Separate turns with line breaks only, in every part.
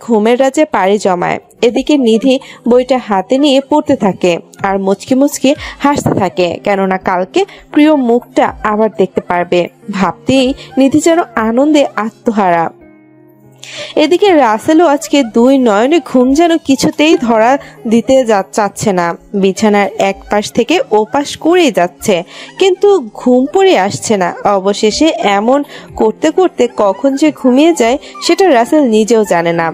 ঘুমের রাজ্যে পাড়ি জমায়। এদিকে নিধি বইটা হাতে নিয়ে পড়তে থাকে আর মুচকি মুচকি হাসতে থাকে, কেননা কালকে প্রিয় মুখটা আবার দেখতে পারবে। ভাবতেই নিধি যেন আনন্দে আত্মহারা। এদিকে রাসেলও আজকে দুই নয়নে ঘুম যেন কিছুতেই ধরা দিতে চাচ্ছে না। বিছানার এক পাশ থেকে ও পাশ করেই যাচ্ছে, কিন্তু ঘুম পড়ে আসছে না। অবশেষে এমন করতে করতে কখন যে ঘুমিয়ে যায় সেটা রাসেল নিজেও জানে না।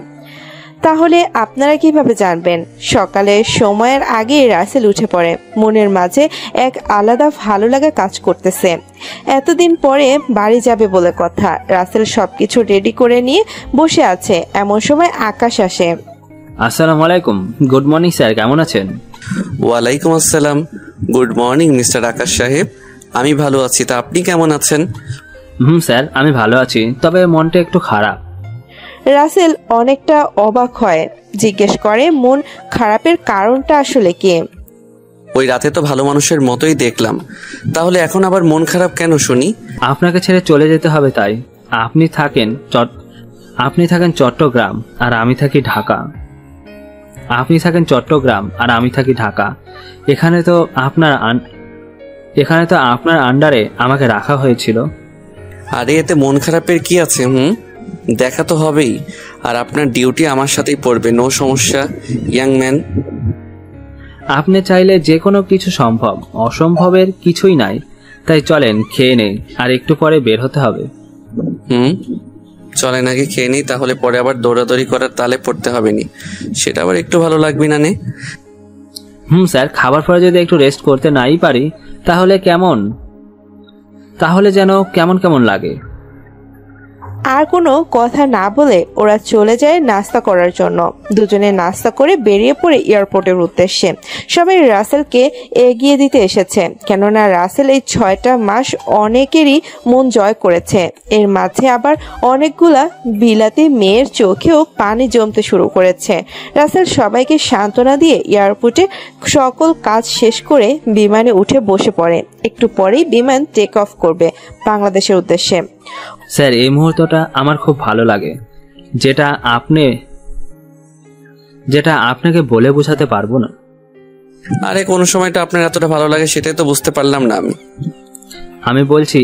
তাহলে আপনারা কিভাবে জানবেন? সকালে সময়ের আগে রাসেল উঠে পড়ে। মনের মাঝে এক আলাদা ভালো লাগা কাজ করতেছে। এতদিন পরে বাড়ি যাবে বলে কথা। রাসেল সবকিছু রেডি করে নিয়ে বসে আছে। এমন সময় আকাশ আসে।
আসসালামু আলাইকুম। গুড মর্নিং স্যার, কেমন আছেন?
ওয়ালাইকুম আসসালাম। গুড মর্নিং মিস্টার আকাশ সাহেব। আমি ভালো আছি, তা আপনি কেমন আছেন?
স্যার, আমি ভালো আছি, তবে মনটা একটু খারাপ।
রাসেল অনেকটা অবাক হয়, জিজ্ঞেস করে মন খারাপের কারণটা আসলে কি।
ওই রাতে তো ভালো মানুষের মতোই দেখলাম, তাহলে এখন আবার মন খারাপ কেন শুনি?
আপনাকে ছেড়ে চলে যেতে হবে তাই। আপনি থাকেন চট্টগ্রাম আর আমি থাকি ঢাকা। এখানে তো আপনার আন্ডারে আমাকে রাখা হয়েছিল।
আরে এতে মন খারাপের কি আছে? দেখা তো হবেই, আর আপনার ডিউটি আমার সাথেই পড়বে। নো সমস্যা ইয়াং ম্যান।
আপনি চাইলে যে কোনো কিছু সম্ভব, অসম্ভবের কিছুই নাই। তাই চলেন খেয়ে নেই, আর একটু পরে বের হতে হবে।
চলেন আগে খেয়ে নিই, তাহলে পরে আবার দৌড়াদৌড়ি করার তালে পড়তে হবে নি, সেটা আবার একটু ভালো লাগবে না নে?
স্যার, খাবার পরে যদি একটু রেস্ট করতে নাই পারি তাহলে যেন কেমন লাগে।
আর কোনো কথা না বলে ওরা চলে যায় নাস্তা করার জন্য। দুজনে নাস্তা করে বেরিয়ে পড়ে এয়ারপোর্টের উদ্দেশ্যে। সবাই রাসেলকে এগিয়ে দিতে এসেছে, কেননা রাসেল এই 6টা মাস অনেকেরই মন জয় করেছে। এর মাঝে আবার অনেকগুলা বিলাতি মেয়ের চোখেও পানি জমতে শুরু করেছে। রাসেল সবাইকে সান্ত্বনা দিয়ে এয়ারপোর্টে সকল কাজ শেষ করে বিমানে উঠে বসে পড়ে। একটু পরেই বিমান টেক অফ করবে বাংলাদেশের উদ্দেশ্যে।
স্যার, এই মুহূর্তটা আমার খুব ভালো লাগে, যেটা আপনাকে বলে বোঝাতে পারবো না।
আরে কোন সময়টা আপনার এতটা ভালো লাগে সেটাই তো বুঝতে পারলাম না
আমি বলছি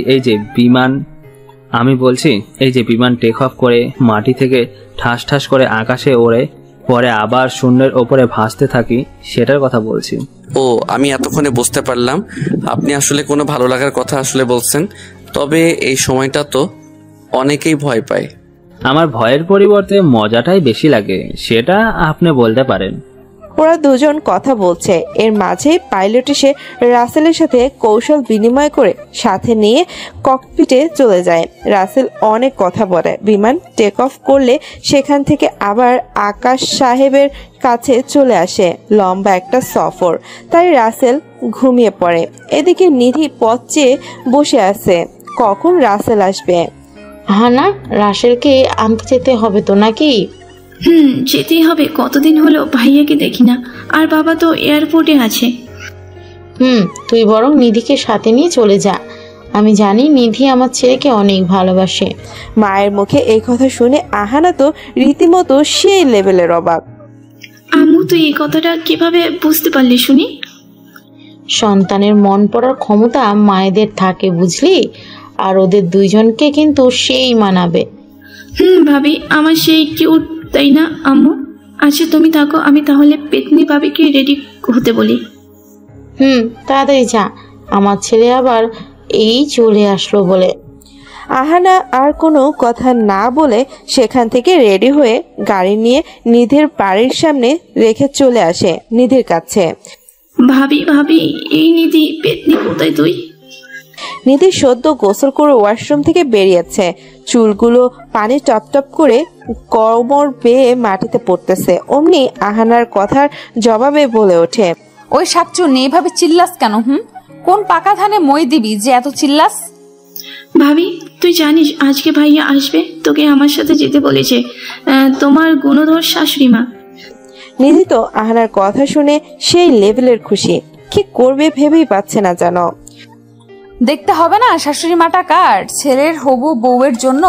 এই যে বিমান টেক অফ করে মাটি থেকে ঠাস ঠাস করে আকাশে ওড়ে, পরে আবার শূন্যের ওপরে ভাসতে থাকি, সেটার কথা বলছি।
ও, আমি এতক্ষণে বুঝতে পারলাম আপনি আসলে কোনো ভালো লাগার কথা আসলে বলছেন। তবে এই সময়টা তো অনেকেই ভয় পায়।
আমার ভয়ের পরিবর্তে মজাটাই বেশি লাগে, সেটা আপনি বলতে পারেন।
ওরা দুজন কথা বলছে, এর মাঝে পাইলট এসে রাসেলের সাথে কৌশল বিনিময় করে সাথে নিয়ে ককপিটে চলে যায়। রাসেল অনেক কথা বলে। বিমান টেক অফ করলে সেখান থেকে আবার আকাশ সাহেবের কাছে চলে আসে। লম্বা একটা সফর, তাই রাসেল ঘুমিয়ে পড়ে। এদিকে নিধি পথ চেয়ে বসে আছে, কখন রাসেল আসবে।
না, রাসেলকে আনতে যেতে হবে তো নাকি?
যেতেই হবে। কতদিন হলো ভাইয়াকে দেখি না, আর বাবা তো এয়ারপোর্টে আছে।
তুই বরং নিধিকে সাথে নিয়ে চলে যা। আমি জানি নিধি আমার ছেলেকে অনেক ভালোবাসে।
মায়ের মুখে এই কথা শুনে আহানা তো রীতিমতো সেই লেভেলের অবাক।
আম্মু, তুই এই কথাটা কিভাবে বুঝতে পারলি শুনি?
সন্তানের মন পড়ার ক্ষমতা মায়েদের থাকে, বুঝলি? আর ওদের দুইজনকে কিন্তু সেই মানাবে।
ভাবি আমার সেই কিউট, তাই না আম্মু? আচ্ছা তুমি থাকো, আমি তাহলে পেতনি ভাবিকে রেডি হতে বলি।
তাড়াতাড়ি যা, আমার ছেলে আবার এই চলে আসলো বলে।
আহানা আর কোনো কথা না বলে সেখান থেকে রেডি হয়ে গাড়ি নিয়ে নিধির বাড়ির সামনে রেখে চলে আসে নিধির কাছে।
ভাবি ভাবি, এই নিধি পেতনি কোথায় তুই?
নিধি সদ্য গোসল করে ওয়াশরুম থেকে বেরিয়েছে। চুলগুলো পানি টপ টপ করে কোমর বেয়ে মাটিতে পড়তেছে। অমনি আহানার কথার জবাবে বলে ওঠে,
ওই শাকচুন্নি, এভাবে চিল্লাস কেন? কোন পাকা ধানে মই দিবি যে এত চিল্লাস?
ভাবি তুই জানিস আজকে ভাইয়া আসবে, তোকে আমার সাথে যেতে বলেছে, তোমার গুণধর শাশুড়ি মা।
নিধি তো আহানার কথা শুনে সেই লেভেলের খুশি, কি করবে ভেবেই পাচ্ছে না জানো।
দেখতে হবে না শাশুড়ি মাটা কার? ছেলের হবু বউয়ের জন্য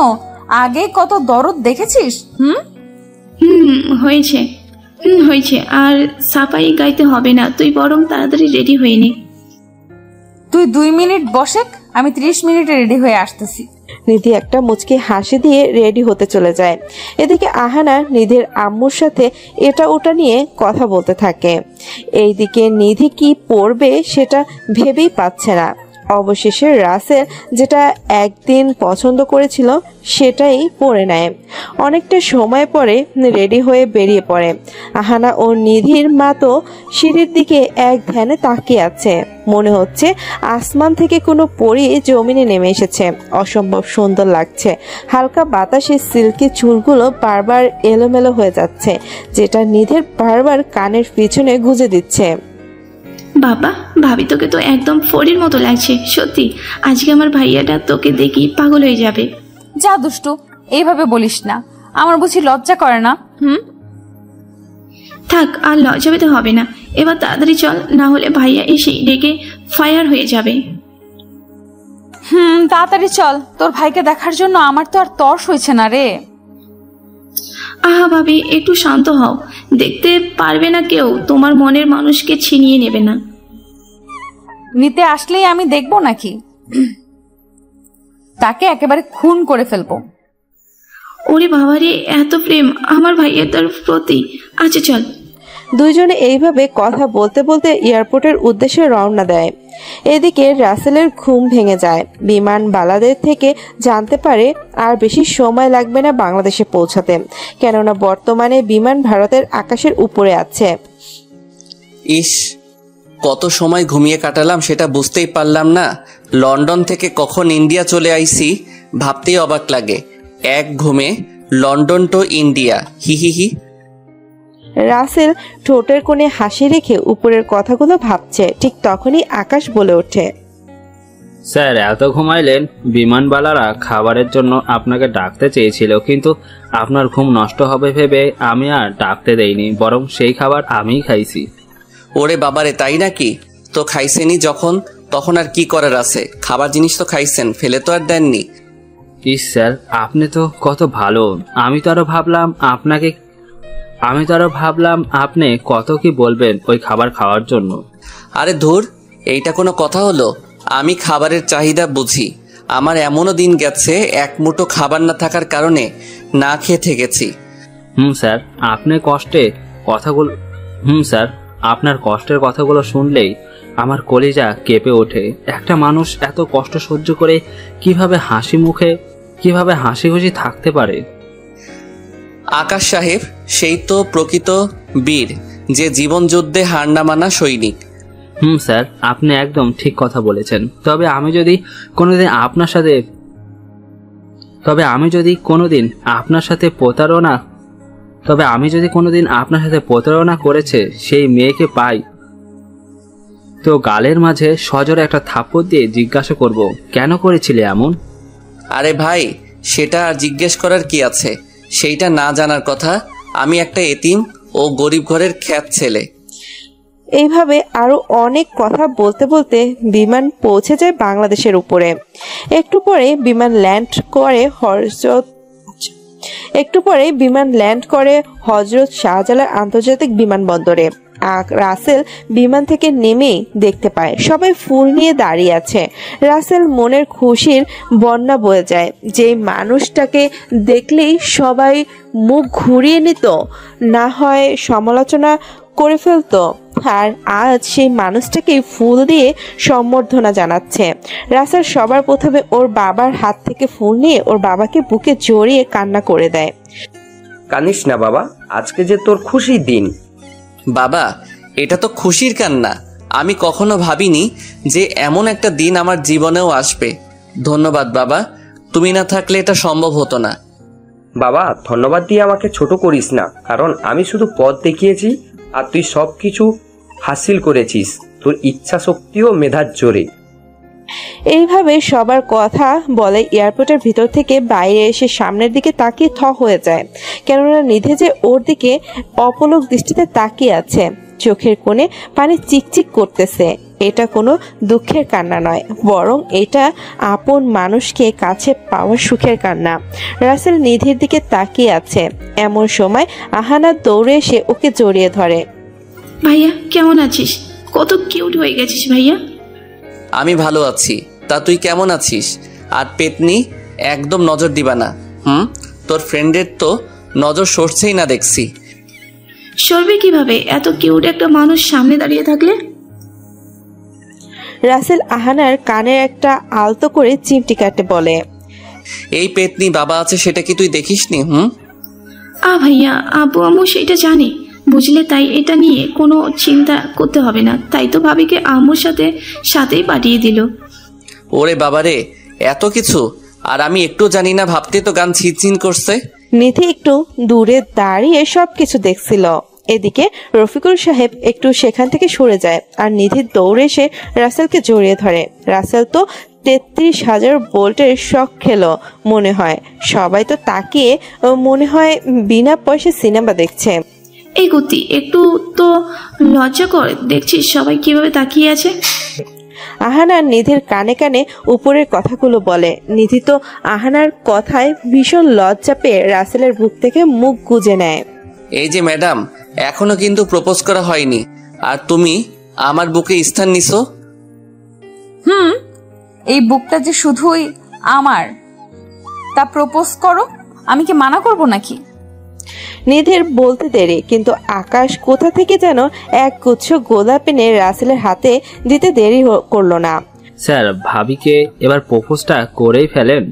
আগে কত দরদ দেখেছিস।
হয়েছে হয়েছে, আর সাফাই গাইতে হবে না, তুই বরং তাড়াতাড়ি রেডি হয়ে নে।
তুই 2 মিনিট বসে, আমি 30 মিনিটে রেডি হয়ে আসতেছি।
নিধি একটা মুচকি হাসি দিয়ে রেডি হতে চলে যায়। এদিকে আহানা নিধির আম্মুর সাথে এটা ওটা নিয়ে কথা বলতে থাকে। এইদিকে নিধি কি পরবে সেটা ভেবেই পাচ্ছে না। অবশেষে রাসেল যেটা একদিন পছন্দ করেছিল সেটাই পরে নেয়। অনেকটা সময় পরে রেডি হয়ে বেরিয়ে পড়ে। আহানা ও নিধির মা তো সিঁড়ির দিকে এক ধ্যানে তাকিয়ে আছে। মনে হচ্ছে আসমান থেকে কোনো পরী জমিনে নেমে এসেছে। অসম্ভব সুন্দর লাগছে। হালকা বাতাসে সিল্কি চুলগুলো বারবার এলোমেলো হয়ে যাচ্ছে, যেটা নিধির বারবার কানের পিছনে গুঁজে দিচ্ছে।
বাবা, ভাবি তোকে তো একদম ফড়ির মতো লাগছে। সত্যি আজকে আমার ভাইয়াটা তোকে দেখি পাগল হয়ে যাবে।
যা দুষ্টু, এইভাবে বলিস না, আমার বুঝি লজ্জা করে না?
থাক, আর লজ্জা পেতে হবে না। এবার তাড়াতাড়ি চল, না হলে ভাইয়া এসে রেগে ফায়ার হয়ে যাবে।
তাড়াতাড়ি চল, তোর ভাইকে দেখার জন্য আমার তো আর তর্স হয়েছে না রে।
আহা ভাবি, একটু শান্ত হও। দেখতে পারবে না কেউ, তোমার মনের মানুষকে ছিনিয়ে নেবে না।
নিতে আসলেই আমি দেখবো নাকি? তাকে একেবারে খুন করে ফেলবো।
ওরে বাবারে, এত প্রেম আমার ভাইয়ের তার প্রতি। আচ্ছা চল।
দুইজনে এইভাবে কথা বলতে বলতে এয়ারপোর্টের উদ্দেশ্যে রওনা দেয়। এদিকে রাসেলের ঘুম ভেঙে যায়। বিমান বালাদের থেকে জানতে পারে আর বেশি সময় লাগবে না বাংলাদেশে পৌঁছাতে, কেননা বর্তমানে বিমান ভারতের আকাশের উপরে আছে।
ইস, কত সময় ঘুমিয়ে কাটালাম সেটা বুঝতেই পারলাম না। লন্ডন থেকে কখন ইন্ডিয়া চলে আইছি ভাবতেই অবাক লাগে। এক ঘুমে লন্ডন টু ইন্ডিয়া, হি হি হি।
রাসেল ঠোঁটের কোণে হাসি রেখে উপরের কথাগুলো ভাবছে। ঠিক তখনই আকাশ বলে ওঠে,
স্যার এত ঘুমাইলেন? বিমানবালারা খাবারের জন্য আপনাকে ডাকতে চেয়েছিল, কিন্তু আপনার ঘুম নষ্ট হবে ভেবে আমি আর ডাকতে দেইনি, বরং সেই খাবার আমিই খাইছি।
ওরে বাবারে, তাই নাকি? তো খাইছেনি যখন, তখন আর কি করার আছে? খাবার জিনিস তো খাইছেন, ফেলে তো আর দেননি।
ইস স্যার, আপনি তো কত ভালো। আমি তো আরো ভাবলাম আপনি কত কি বলবেন ওই খাবার খাওয়ার জন্য।
আরে ধুর, এইটা কোনো কথা হলো? আমি খাবারের চাহিদা বুঝি। আমার এমনও দিন গেছে এক মুঠো খাবার না থাকার কারণে না খেয়ে থেকেছি।
স্যার, আপনার কষ্টের কথাগুলো শুনলেই আমার কলিজা কেঁপে ওঠে। একটা মানুষ এত কষ্ট সহ্য করে কিভাবে হাসি খুশি থাকতে পারে?
আকাশ সাহেব সেই তো প্রকৃত বীর, যে জীবন যুদ্ধে হার না মানা সৈনিক।
স্যার, আপনি একদম ঠিক কথা বলেছেন। তবে আমি যদি কোনোদিন আপনার সাথে প্রতারণা করেছে সেই মেয়েকে পাই, তো গালের মাঝে সজোরে একটা থাপ্পড় দিয়ে জিজ্ঞাসা করব, কেন করেছিলে এমন?
আরে ভাই, সেটা আর জিজ্ঞেস করার কি আছে? সেইটা না জানার কথা। আমি একটা এতিম ও গরিব ঘরের খ্যাত ছেলে।
এইভাবে আরো অনেক কথা বলতে বলতে বিমান পৌঁছে যায় বাংলাদেশের উপরে। একটু পরে বিমান ল্যান্ড করে হজরত শাহজালাল আন্তর্জাতিক বিমানবন্দরে। রাসেল বিমান থেকে নেমেই দেখতে পায় সবাই ফুল নিয়ে দাঁড়িয়ে আছে। রাসেল মনের খুশির বন্যা বয়ে যায়। যেই মানুষটাকে দেখলেই সবাই মুখ ঘুরিয়ে নিত, না হয় সমালোচনা করে ফেলতো, আর আজ সেই মানুষটাকে ফুল দিয়ে সম্বর্ধনা জানাচ্ছে। রাসেল সবার প্রথমে ওর বাবার হাত থেকে ফুল নিয়ে ওর বাবাকে বুকে জড়িয়ে কান্না করে দেয়।
কানিস না বাবা, আজকে যে তোর খুশির দিন।
বাবা, এটা তো খুশির কান্না। আমি কখনো ভাবিনি যে এমন একটা দিন আমার জীবনেও আসবে। ধন্যবাদ বাবা, তুমি না থাকলে এটা সম্ভব হতো না।
বাবা, ধন্যবাদ দিয়ে আমাকে ছোট করিস না, কারণ আমি শুধু পথ দেখিয়েছি আর তুই সব কিছু হাসিল করেছিস তোর ইচ্ছা শক্তি ও মেধার জোরে।
এইভাবে সবার কথা বলে এয়ারপোর্টের ভিতর থেকে বাইরে এসে সামনের দিকে তাকিয়ে থ হয়ে যায়, কেননা নিধে যে ওর দিকে অপলক দৃষ্টিতে তাকিয়ে আছে। চোখের কোণে পানি চিকচিক করতেছে। এটা কোনো দুঃখের কান্না নয়, বরং এটা আপন মানুষকে কাছে পাওয়ার সুখের কান্না। রাসেল নিধির দিকে তাকিয়ে আছে। এমন সময় আহানা দৌড়ে এসে ওকে জড়িয়ে ধরে।
ভাইয়া কেমন আছিস? কত কিউট হয়ে গেছিস ভাইয়া।
আমি ভালো আছি, তা তুই কেমন আছিস? আর পেতনি, একদম নজর দিবা না। তোর ফ্রেন্ডের তো নজর সরছেই না দেখছি।
সরবে কিভাবে এত কিউট একটা মানুষ সামনে দাঁড়িয়ে থাকলে?
রাসেল আহানার কানের একটা আলতো করে চিমটি কাটে বলে,
এই পেতনি বাবা আছে সেটা কি তুই দেখিসনি?
ভাইয়া, আব্বু আম্মু সেটা জানে বুঝলে, তাই এটা নিয়ে কোনো চিন্তা করতে হবে না। তাই তো ভাবিকে আম্মুর সাথেই পাঠিয়ে দিল।
ওরে বাবারে, এত কিছু! আর আমি একটু জানি না, ভাবতে তো গান ছিনছিন করছে।
নিধি একটু দূরে দাঁড়িয়ে সবকিছু দেখছিল। এদিকে রফিকুল সাহেব একটু সেখান থেকে সরে যায় আর নিধি দৌড়ে এসে রাসেলকে জড়িয়ে ধরে। রাসেল তো 33,000 ভোল্টের শক খেলো মনে হয়। সবাই তো তাকিয়ে মনে হয় বিনা পয়সা সিনেমা দেখছে।
এই গতি, একটু তো লজ্জা কর, দেখছিস সবাই কিভাবে তাকিয়ে আছে।
আহানা নিধির কানে কানে উপরের কথাগুলো বলে। নিধি তো আহানার কথায় ভীষণ লজ্জা পেয়ে রাসেলের বুক থেকে মুখ গুজে নেয়।
এই যে ম্যাডাম, এখনো কিন্তু প্রপোজ করা হয়নি, আর তুমি আমার বুকে স্থান নিছো।
এই বুকটা যে শুধুই আমার, তা প্রপোজ করো, আমি কি মানা করব নাকি?
নিধির বলতে দেরি, কিন্তু আকাশ কোথা থেকে যেন এক গুচ্ছ গোলাপ এনে রাসেলের হাতে দিতে দেরি করলো না।
স্যার, ভাবিকে এবার প্রপোজটা করেই ফেলেন।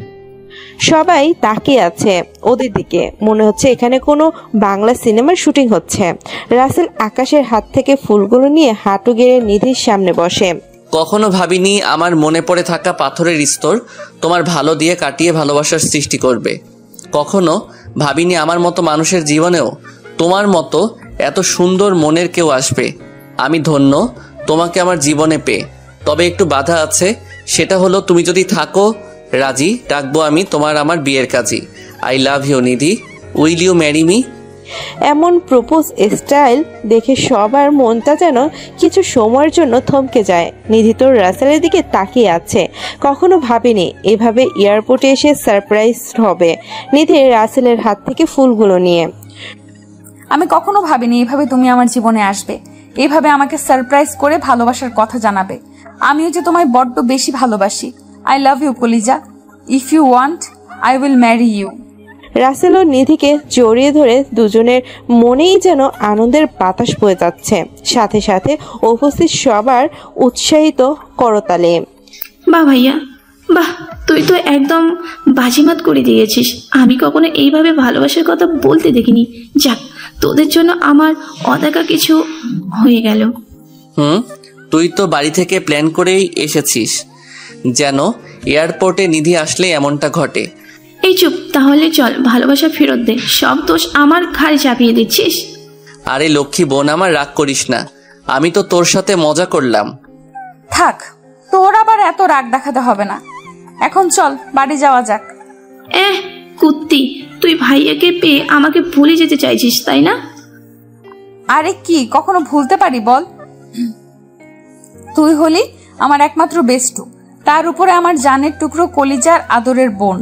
সবাই তাকিয়ে আছে ওদের দিকে, মনে হচ্ছে এখানে কোনো বাংলা সিনেমার শুটিং হচ্ছে। রাসেল আকাশের হাত থেকে ফুলগুলো নিয়ে হাঁটু গেড়ে নিধির সামনে বসে।
কখনো ভাবিনি আমার মনে পড়ে থাকা পাথরের স্তর তোমার ভালো দিয়ে কাটিয়ে ভালোবাসার সৃষ্টি করবে। কখনো ভাবিনি আমার মতো মানুষের জীবনেও তোমার মতো এত সুন্দর মনের কেউ আসবে। আমি ধন্য তোমাকে আমার জীবনে পেয়ে। তবে একটু বাধা আছে, সেটা হলো তুমি যদি থাকো রাজি, ডাকবো আমি তোমার আমার বিয়ের কাজী। I love you Nidhi, will you marry me?
এমন প্রপোজ স্টাইল দেখে সবার মনটা যেন কিছু সময়ের জন্য থমকে যায়। নিধি তো রাসেলের দিকে তাকিয়ে আছে। কখনো ভাবেনি এভাবে এয়ারপোর্টে এসে সারপ্রাইজ হবে। নিধি রাসেলের হাত থেকে ফুলগুলো নিয়ে,
আমি কখনো ভাবিনি এভাবে তুমি আমার জীবনে আসবে, এইভাবে আমাকে সারপ্রাইজ করে ভালোবাসার কথা জানাবে। আমিও যে তোমায় বড্ড বেশি ভালোবাসি। আই লাভ ইউ কলিজা, if you want I will marry you.
Rasel ও নিধিকে জড়িয়ে ধরে দুজনের মনেই যেন আনন্দের বাতাস বয়ে যাচ্ছে, সাথে সাথে উপস্থিত সবার উৎসাহিত করতালে।
বাহ ভাইয়া, বাহ, তুই তো একদম বাজিমাত করে দিয়েছিস। আমি কখনো এইভাবে ভালোবাসার কথা বলতে দেখিনি। যাক, তোদের জন্য আমার অদেখা কিছু হয়ে গেল।
তুই তো বাড়ি থেকে প্ল্যান করেই এসেছিস, যেন এয়ারপোর্টে নিধি আসলে এমনটা ঘটে।
এই চুপ, তাহলে চল ভালোবাসা ফেরত দে। সব দোষ আমার ঘাড়ে চাপিয়ে দিচ্ছিস।
আরে লক্ষ্মী বোন আমার, রাগ করিস না, আমি তো তোর সাথে মজা করলাম।
থাক, তোর আবার এত রাগ দেখাতে হবে না। এখন চল বাড়ি যাওয়া যাক।
কুত্তি, তুই ভাইয়াকে পেয়ে আমাকে ভুলে যেতে চাইছিস তাই না?
আরে কি কখনো ভুলতে পারি বল? তুই হলি আমার একমাত্র বেস্টু, তার উপরে আমার জানের টুকরো কলিজার আদরের বোন।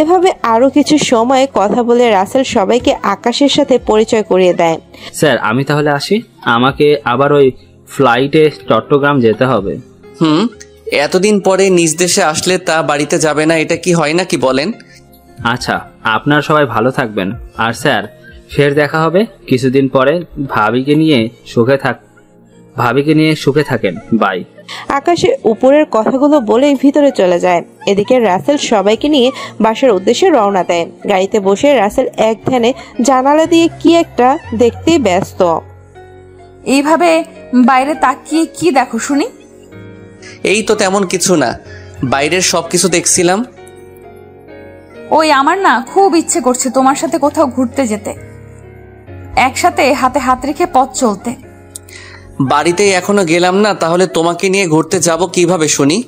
এভাবে আরো কিছু সময় কথা বলে রাসেল সবাইকে আকাশের সাথে পরিচয় করিয়ে দেয়।
স্যার, আমি তাহলে আসি, আমাকে আবার ওই ফ্লাইটে চট্টগ্রাম যেতে হবে।
এতদিন পরে নিজ দেশে আসলে তা বাড়িতে যাবে না, এটা কি হয় নাকি বলেন?
আচ্ছা, আপনারা সবাই ভালো থাকবেন। আর স্যার, ফের দেখা হবে কিছুদিন পরে। ভাবিকে নিয়ে সুখে থাকেন। বাই।
আকাশে উপরের কথাগুলো বলে ভিতরে চলে যায়। এদিকে রাসেল সবাইকে নিয়ে বাসার উদ্দেশ্যে রওনা দেয়। গাড়িতে বসে রাসেল এক ধ্যানে জানালা দিয়ে কি একটা দেখতেই ব্যস্ত।
এইভাবে বাইরে তাকিয়ে কি দেখো শুনি?
এই তো তেমন কিছু না, বাইরের সবকিছু দেখছিলাম।
ওই আমার না খুব ইচ্ছে করছে তোমার সাথে কোথাও ঘুরতে যেতে, একসাথে হাতে হাত রেখে পথ চলতে।
বাড়িতেই এখনো গেলাম না, তাহলে তোমাকে নিয়ে ঘুরতে যাব কিভাবে শুনি?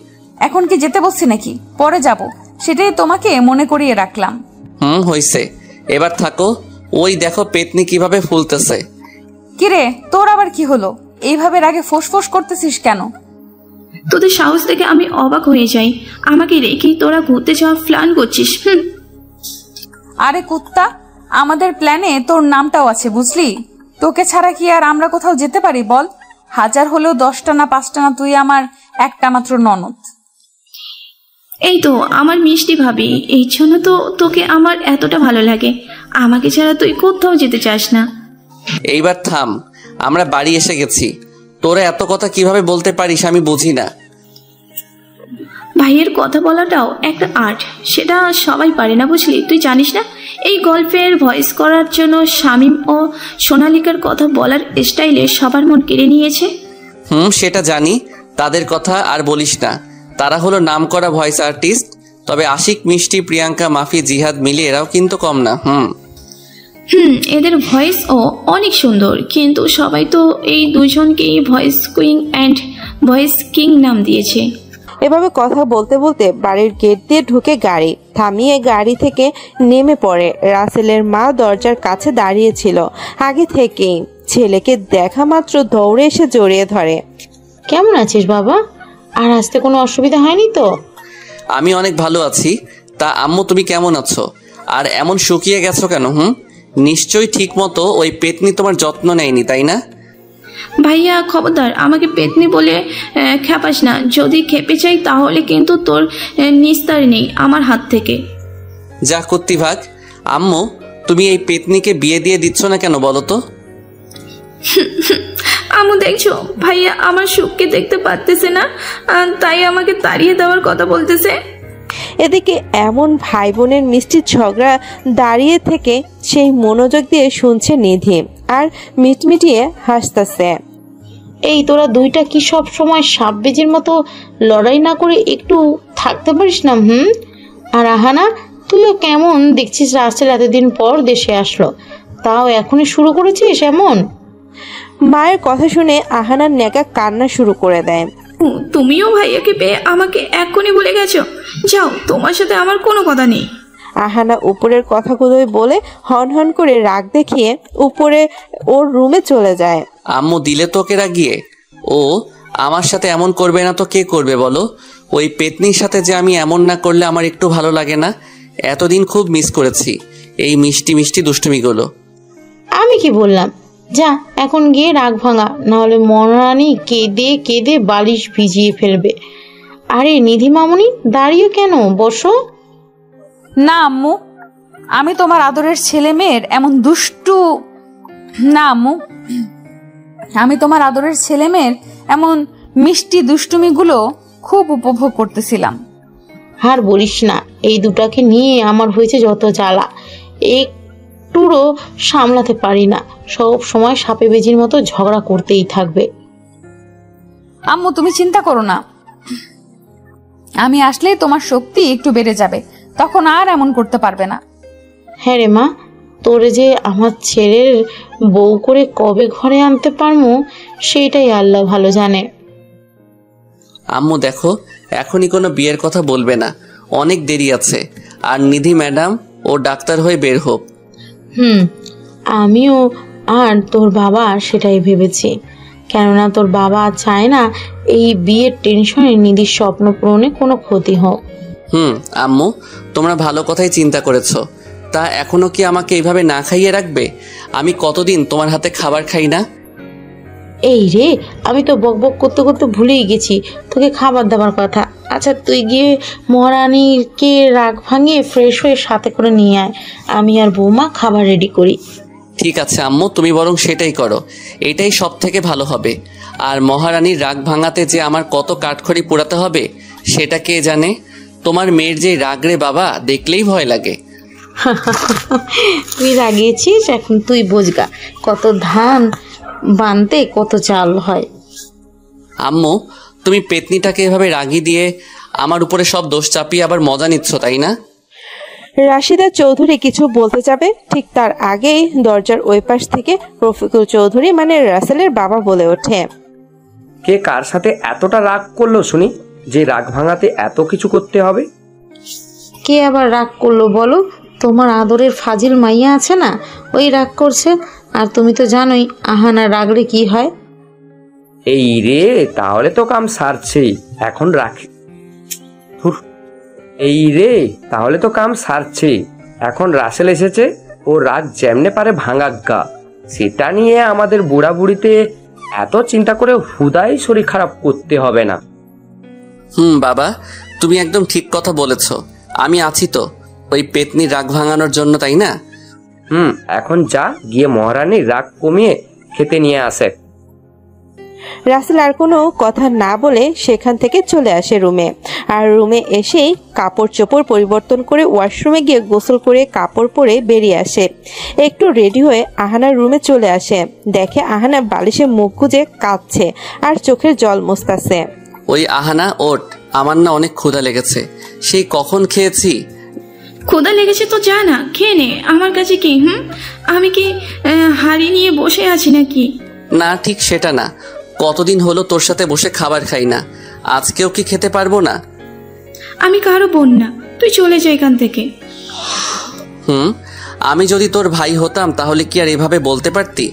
এখন কি যেতে বলছি নাকি? পরে যাব, সেটাই তোমাকে মনে করিয়ে রাখলাম।
হইছে, এবার থাকো। ওই দেখো পেতনি কিভাবে ফুলতেছে।
কিরে, তোর আবার কি হলো? এইভাবে রাগে ফোঁস করতেছিস কেন?
তোদের সাহস থেকে আমি অবাক হয়ে যাই। আমাকে রেখে তোরা ঘুরতে যাওয়ার প্ল্যান করছিস?
আরে কুত্তা, আমাদের প্ল্যানে তোর নামটাও আছে বুঝলি। তোকে ছাড়া কি আর আমরা কোথাও যেতে পারি বল? হাজার হলেও 10টা না 5টা না, তুই আমার একটা মাত্র ননদ।
এই তো আমার মিষ্টি ভাবি, এই জন্য তো তোকে আমার এতটা ভালো লাগে। আমাকে ছাড়া তুই কোথাও যেতে চাস না।
এইবার থাম, আমরা বাড়ি এসে গেছি। তোরা এত কথা কিভাবে বলতে পারিস আমি বুঝি না।
ভাইয়ের কথা বলাটাও একটা আর্ট, সেটা সবাই পারে না বুঝলি। তুই জানিস না এই গল্পের ভয়েস করার জন্য শামীম ও সোনালিকার কথা বলার স্টাইলে সবার মন কেড়ে নিয়েছে।
সেটা জানি, তাদের কথা আর বলিস না। তারা হলো নামকরা ভয়েস আর্টিস্ট। তবে আশিক, মিষ্টি, প্রিয়াঙ্কা, মাফি, জিহাদ মিলে এরাও কিন্তু কম না।
এদের ভয়েস ও অনেক সুন্দর, কিন্তু সবাই তো এই দুজনকেই voice queen and voice king নাম দিয়েছে।
এভাবে কথা বলতে বলতে বাড়ির গেট দিয়ে ঢুকে গাড়ি থামিয়ে গাড়ি থেকে নেমে পড়ে। রাসেলের মা দরজার কাছে দাঁড়িয়েছিল আগে থেকেই। ছেলেকে দেখা মাত্র দৌড়ে এসে জড়িয়ে ধরে।
কেমন আছিস বাবা? আর আসতে কোনো অসুবিধা হয়নি তো?
আমি অনেক ভালো আছি। তা আম্মু, তুমি কেমন আছো? আর এমন শুকিয়ে গেছো কেন? নিশ্চয়ই ঠিক মতো ওই পেতনি তোমার যত্ন নেয়নি, তাই না?
ভাইয়া খবরদার, আমাকে পেতনি বলে খেপাস না। যদি খেপে চাই তাহলে কিন্তু তোর নিস্তার নেই আমার হাত থেকে।
যা করতি ভাগ। আম্মু, তুমি এই পেতনিকে বিয়ে দিয়ে দিচ্ছ না কেন বলো তো?
আম্মু দেখছো, ভাইয়া আমার সুখকে দেখতে পারতেছে না, তাই আমাকে তাড়িয়ে দেওয়ার কথা বলতেছে।
এদিকে এমন ভাই বোনের মিষ্টি ঝগড়া দাঁড়িয়ে থেকে সেই মনোযোগ দিয়ে শুনছে নিধি আর মিটমিটিয়ে হাসতেছে।
এই তোরা দুইটা কি সব সময় সাপ বেজির মতো লড়াই না করে একটু থাকতে পারিস না? আর আহানা, তুইও কেমন দেখছিস? রাসেল এতদিন পর দেশে আসলো, তাও এখনই শুরু করেছিস এমন?
মায়ের কথা শুনে আহানার নেকা কান্না শুরু করে দেয়।
তুমিও ভাইয়াকে পেয়ে আমাকে এক্ষুনি ভুলে গেছো? যাও, তোমার সাথে আমার কোনো কথা নেই।
আহানা উপরের কথাগুলোই বলে হন হন করে রাগ দেখিয়ে উপরে ওর রুমে চলে যায়।
আম্মু দিলে তোকে রাগিয়ে? ও আমার সাথে এমন করবে না তো কে করবে বলো? ওই পেতনির সাথে যে আমি এমন না করলে আমার একটু ভালো লাগে না। এতদিন খুব মিস করেছি এই মিষ্টি মিষ্টি দুষ্টুমিগুলো।
আমি কি বললাম? যা এখন গিয়ে রাগ ভাঙা, নাহলে মহারানী কেঁদে কেঁদে বালিশ ভিজিয়ে ফেলবে। আরে নিধি মামুনি, দাঁড়িয়ে কেন? বসো
না আম্মু, আমি তোমার আদরের ছেলে মেয়ের এমন দুষ্টু না আম্মু, আমি তোমার আদরের ছেলে মেয়ের এমন মিষ্টি দুষ্টুমিগুলো খুব উপভোগ করতেছিলাম।
আর বলিস না, এই দুটাকে নিয়ে আমার হয়েছে যত জ্বালা। একটুও সামলাতে পারি না, সব সময় সাপে বেজির মতো ঝগড়া করতেই থাকবে।
আম্মু তুমি চিন্তা করো না, আমি আসলেই তোমার শক্তি একটু বেড়ে যাবে, তখন আর এমন করতে পারবে না।
হ্যাঁ রে মা, তোরে যে আমার ছেলের বউ করে কবে ঘরে আনতে পারবো সেইটাই আল্লাহ ভালো জানে।
আম্মু দেখো, এখনই কোনো বিয়ের কথা বলবে না, অনেক দেরি আছে। আর নিধি ম্যাডাম ও ডাক্তার হয়ে বের হোক।
আমিও আর তোর বাবা সেটাই ভেবেছি, কেননা তোর বাবা চায় না এই বিয়ের টেনশনে নিধির স্বপ্ন পূরণে কোনো ক্ষতি হোক।
আম্মু, তোমরা ভালো কথাই চিন্তা করেছো। তা এখনো কি আমাকে এইভাবে না খাইয়ে রাখবে? আমি কতদিন তোমার হাতে খাবার খাই না।
এই রে, আমি তো বকবক করতে করতে ভুলেই গেছি তোকে খাবার দেওয়ার কথা। আচ্ছা তুই গিয়ে মহারানীকে রাগ ভাঙিয়ে ফ্রেশ হয়ে সাথে করে নিয়ে আয়, আমি আর বৌমা খাবার রেডি করি।
ঠিক আছে আম্মু, তুমি বরং সেটাই করো, এটাই সব থেকে ভালো হবে। আর মহারানীর রাগ ভাঙাতে যে আমার কত কাঠখড়ি পোড়াতে হবে সেটা কে জানে। তোমার মেয়ের যে রাগ রে বাবা, দেখলেই ভয় লাগে।
তুই রাগিয়েছিস, এখন তুই বোঝগা কত ধান বানতে কত চাল হয়।
আম্মু, তুমি পেতনিটাকে এভাবে রাগি দিয়ে আমার উপরে সব দোষ চাপিয়ে আবার মজা নিচ্ছ, তাই না?
রাশিদা চৌধুরী কিছু বলতে যাবে, ঠিক তার আগেই দরজার ওই পাশ থেকে রফিকুল চৌধুরী মানে রাসেলের বাবা বলে ওঠে,
কে কার সাথে এতটা রাগ করলো শুনি, যে রাগ ভাঙাতে এত কিছু করতে হবে?
কে আবার রাগ করলো বলো? তোমার আদরের ফাজিল মাইয়া আছে না, ওই রাগ করছে। আর তুমি তো জানোই আহানা রাগলে কি হয়।
এই রে, তাহলে তো কাম সারছেই, এখন রাখি। ধুর। এই রে, তাহলে তো কাম সারছেই, এখন রাসেল এসেছে, ও রাগ যেমনে পারে ভাঙাগ্গা। সেটা নিয়ে আমাদের বুড়া বুড়িতে এত চিন্তা করে হুদাই শরীর খারাপ করতে হবে না।
বাবা, তুমি একদম ঠিক কথা বলেছ। আমি আছি তো ওই পেতনির রাগ ভাঙানোর জন্য, তাই না?
এখন যা গিয়ে মহারানীর রাগ কমিয়ে খেতে নিয়ে আসে।
রাসেল আর কোনো কথা না বলে সেখান থেকে চলে আসে রুমে। আর রুমে এসেই কাপড় চোপড় পরিবর্তন করে ওয়াশরুমে গিয়ে গোসল করে কাপড় পরে বেরিয়ে আসে। একটু রেডি হয়ে আহানার রুমে চলে আসে। দেখে আহানা বালিশে মুখ গুজে কাঁদছে আর চোখের জল মুছতাছে।
ওই আহানা, ওঠ, আমার না অনেক ক্ষুধা লেগেছে, সেই কখন খেয়েছি।
ক্ষুধা লেগেছে তো যা না খেয়ে নে, আমার কাছে কি? আমি কি হাড়ি নিয়ে বসে আছি নাকি?
না, ঠিক সেটা না। কতদিন হলো তোর সাথে বসে খাবার খাই না, আজকেও কি খেতে পারবো না?
আমি কারো বোন না, তুই চলে যা এখান থেকে।
আমি যদি তোর ভাই হতাম তাহলে কি আর এভাবে বলতে পারতি?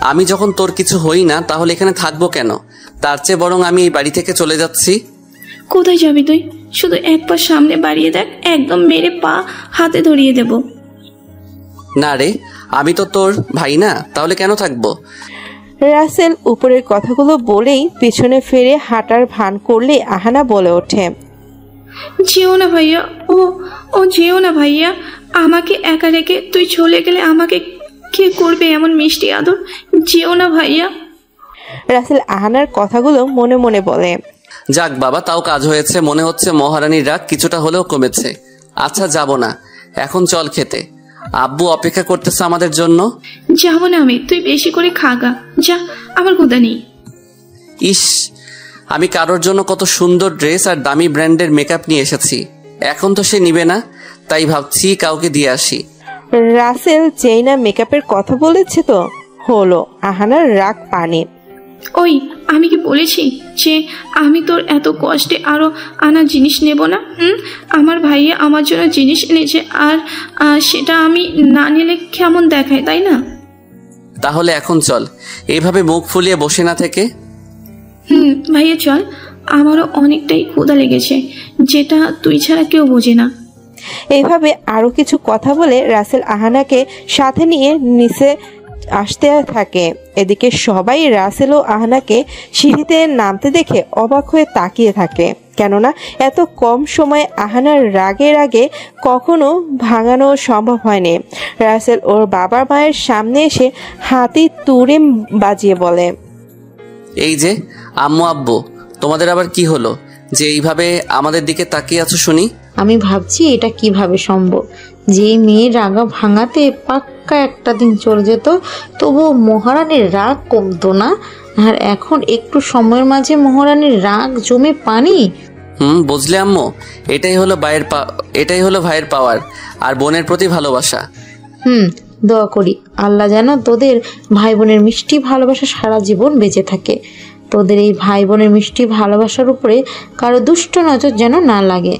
আমি যখন তোর কিছু হই না তাহলে এখানে থাকবো কেন? তার চেয়ে বরং আমি এই বাড়ি থেকে চলে যাচ্ছি।
কোথায় যাবি তুই? শুধু এক পা সামনে বাড়িয়ে দেখ, একদম মেরে পা হাতে ধরিয়ে দেব।
না রে, আমি তো তোর ভাই না, তাহলে কেন থাকবো?
রাসেল উপরের কথাগুলো বলেই পিছনে ফিরে হাঁটার ভান করলে আহানা বলে ওঠে,
যেও না ভাইয়া, ও যেও না ভাইয়া, আমাকে একা রেখে তুই চলে গেলে আমাকে কে করবে এমন মিষ্টি আদর? যেও না ভাইয়া।
রাসেল আহানার কথাগুলো মনে মনে বলে।
যাক বাবা, তাও কাজ হয়েছে, মনে হচ্ছে মহারানীর রাগ কিছুটা হলেও কমেছে। আচ্ছা, যাব না, এখন চল খেতে, আব্বু অপেক্ষা করতেছে আমাদের জন্য।
যাবো না আমি, তুই বেশি করে খাগা, যা, আমার ক্ষুধা নেই।
ইস, আমি কারোর জন্য কত সুন্দর ড্রেস আর দামি ব্র্যান্ডের মেকআপ নিয়ে এসেছি, এখন তো সে নিবে না, তাই ভাবছি কাউকে দিয়ে আসি।
রাসেল যেই না মেকআপের কথা বলেছে তো হলো আহানার রাগ পানি।
ওই, আমি কি বলেছি যে আমি তোর এত কষ্টে আরো আনা জিনিস নেব না? আমার ভাইয়া আমার জন্য জিনিস এনেছে, আর সেটা আমি না নিলে কেমন দেখায়, তাই না?
তাহলে এখন চল, এইভাবে মুখ ফুলিয়ে বসে না থেকে।
ভাইয়া চল, আমারও অনেকটাই ক্ষুধা লেগেছে, যেটা তুই ছাড়া কেউ বোঝে না।
এইভাবে আরো কিছু কথা বলে রাসেল আহানাকে সাথে নিয়ে নিচে আসতে থাকে। এদিকে সবাই রাসেল ও আহানাকে সিঁড়িতে নামতে দেখে অবাক হয়ে তাকিয়ে থাকে, কেননা এত কম সময়ে আহানার রাগে রাগে কখনো ভাঙানো সম্ভব হয়নি। রাসেল ওর বাবার মায়ের সামনে এসে হাতি তুড়ে বাজিয়ে বলে,
এই যে আম্মু, আব্বু, তোমাদের আবার কি হলো যে এইভাবে আমাদের দিকে তাকিয়ে আছো শুনি?
আমি ভাবছি এটা কিভাবে সম্ভব, যে মেয়ের রাগা ভাঙাতে পাক্কা একটা দিন চলে যেত, তবুও মহারানীর রাগ কমতো না, আর এখন একটু সময়ের মাঝে মহারানীর রাগ জমে পানি।
বুঝলে আম্মু, এটাই হলো ভাইয়ের পাওয়ার আর বোনের প্রতি ভালোবাসা।
দোয়া করি আল্লাহ যেন তোদের ভাই বোনের মিষ্টি ভালোবাসা সারা জীবন বেঁচে থাকে। তোদের এই ভাই বোনের মিষ্টি ভালোবাসার উপরে কারো দুষ্ট নজর যেন না লাগে।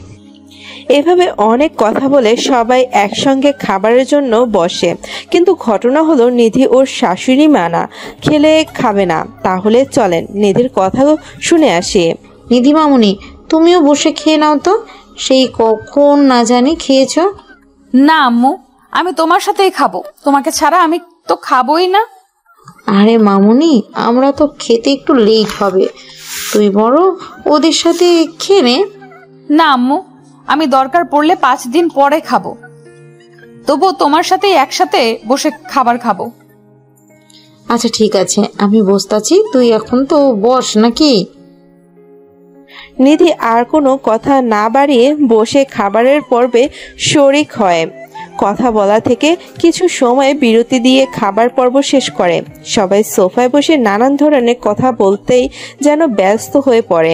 এভাবে অনেক কথা বলে সবাই একসঙ্গে খাবারের জন্য বসে। কিন্তু ঘটনা হলো নিধি ওর শাশুড়ি মানা খেলে খাবে না। তাহলে চলেন নিধির কথা শুনে আসি।
নিধি মামুনি, তুমিও বসে খেয়ে নাও তো, সেই কখন না জানি খেয়েছ।
না আম্মু, আমি তোমার সাথেই খাবো, তোমাকে ছাড়া আমি তো খাবোই না।
আরে মামুনি, আমরা তো খেতে একটু লেট হবে, তুই বড় ওদের সাথে খেয়ে নে।
না আম্মু, আমি দরকার পড়লে 5 দিন পরে খাবো, তবুও তোমার সাথেই একসাথে বসে খাবার খাবো।
আচ্ছা ঠিক আছে, আমি বসতাছি, তুই এখন তো বস নাকি।
নিধি আর কোনো কথা না বাড়িয়ে বসে খাবারের পর্বে শরিক হয়। কথা বলা থেকে কিছু সময় বিরতি দিয়ে খাবার পর্ব শেষ করে। সবাই সোফায় বসে নানান ধরনের কথা বলতেই যেন ব্যস্ত হয়ে পড়ে।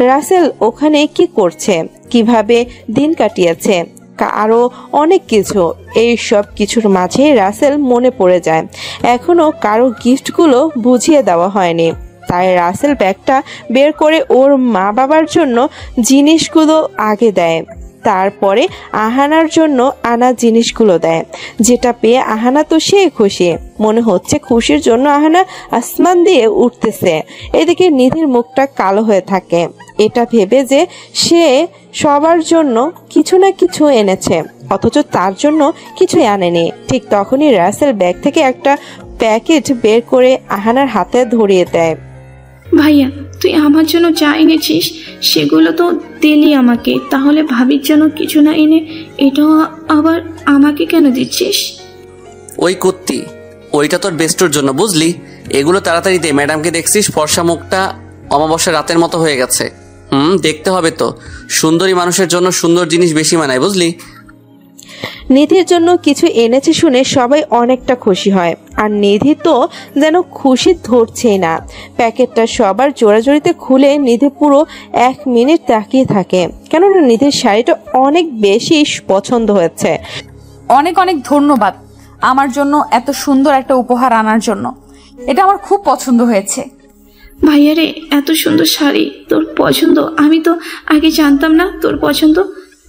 রাসেল ওখানে কি করছে, কিভাবে দিন কাটিয়েছে, আরো অনেক কিছু। এই সব কিছুর মাঝে রাসেল মনে পড়ে যায় এখনো কারো গিফটগুলো বুঝিয়ে দেওয়া হয়নি। তাই রাসেল ব্যাগটা বের করে ওর মা বাবার জন্য জিনিসগুলো আগে দেয়। তারপরে আহানার জন্য আনা জিনিসগুলো দেয়, যেটা পেয়ে আহানা তো সে খুশি, মনে হচ্ছে খুশির জন্য আহানা আসমান দিয়ে উঠতেছে। এদিকে নিধির মুখটা কালো হয়ে থাকে, এটা ভেবে যে সে সবার জন্য কিছু না কিছু এনেছে, অথচ তার জন্য কিছুই আনেনি। ঠিক তখনই রাসেল ব্যাগ থেকে একটা প্যাকেট বের করে আহানার হাতে ধরিয়ে দেয়।
ভাইয়া, তুই আমার জন্য যা এনেছিস সেগুলো তো দিলি আমাকে, তাহলে ভাবির জন্য কিছু না এনে এটাও আবার আমাকে কেন দিচ্ছিস?
ওই কুত্তি, ওইটা তোর বেস্টর জন্য বুঝলি। এগুলো তাড়াতাড়ি দে, ম্যাডামকে দেখছিস ফর্সা মুখটা অমাবস্যা রাতের মতো হয়ে গেছে। দেখতে হবে তো, সুন্দরী মানুষের জন্য সুন্দর জিনিস বেশি মানায় বুঝলি।
নিধির জন্য কিছু এনেছে শুনে সবাই অনেকটা খুশি হয়, আর নিধি তো যেন খুশি ধরছেই না। প্যাকেটটা সবার জোড়াজোড়িতে খুলে নিধি পুরো 1 মিনিট তাকিয়ে থাকে, কেননা নিধির শাড়িটা অনেক বেশি পছন্দ হয়েছে।
অনেক অনেক ধন্যবাদ আমার জন্য এত সুন্দর একটা উপহার আনার জন্য, এটা আমার খুব পছন্দ হয়েছে।
ভাইয়া রে, এত সুন্দর শাড়ি তোর পছন্দ, আমি তো আগে জানতাম না তোর পছন্দ।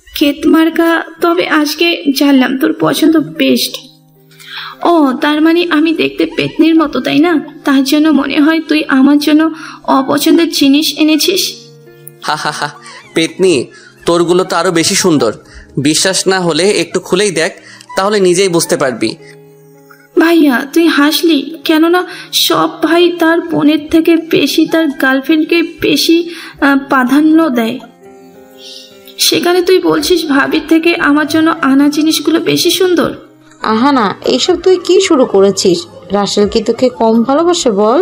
ক্ষেত মার্কা, তবে আজকে জানলাম তোর পছন্দ বেস্ট। ও তার মানে আমি দেখতে পেতনির মতো, তাই না? তার জন্য মনে হয় তুই আমার জন্য অপছন্দের জিনিস এনেছিস।
হা হা হা, পেতনি, তোরগুলো তো আরো বেশি সুন্দর। বিশ্বাস না হলে একটু খুলেই দেখ, তাহলে নিজেই বুঝতে পারবি।
ভাইয়া তুই হাসলি, কেননা সব ভাই তার বোনের থেকে বেশি তার গার্লফ্রেন্ডকে বেশি প্রাধান্য দেয়, সেখানে তুই বলছিস ভাবির থেকে আমার জন্য আনা জিনিসগুলো বেশি সুন্দর।
আহানা, এইসব তুই কি শুরু করেছিস? রাসেল কি তোকে কম ভালোবাসে বল?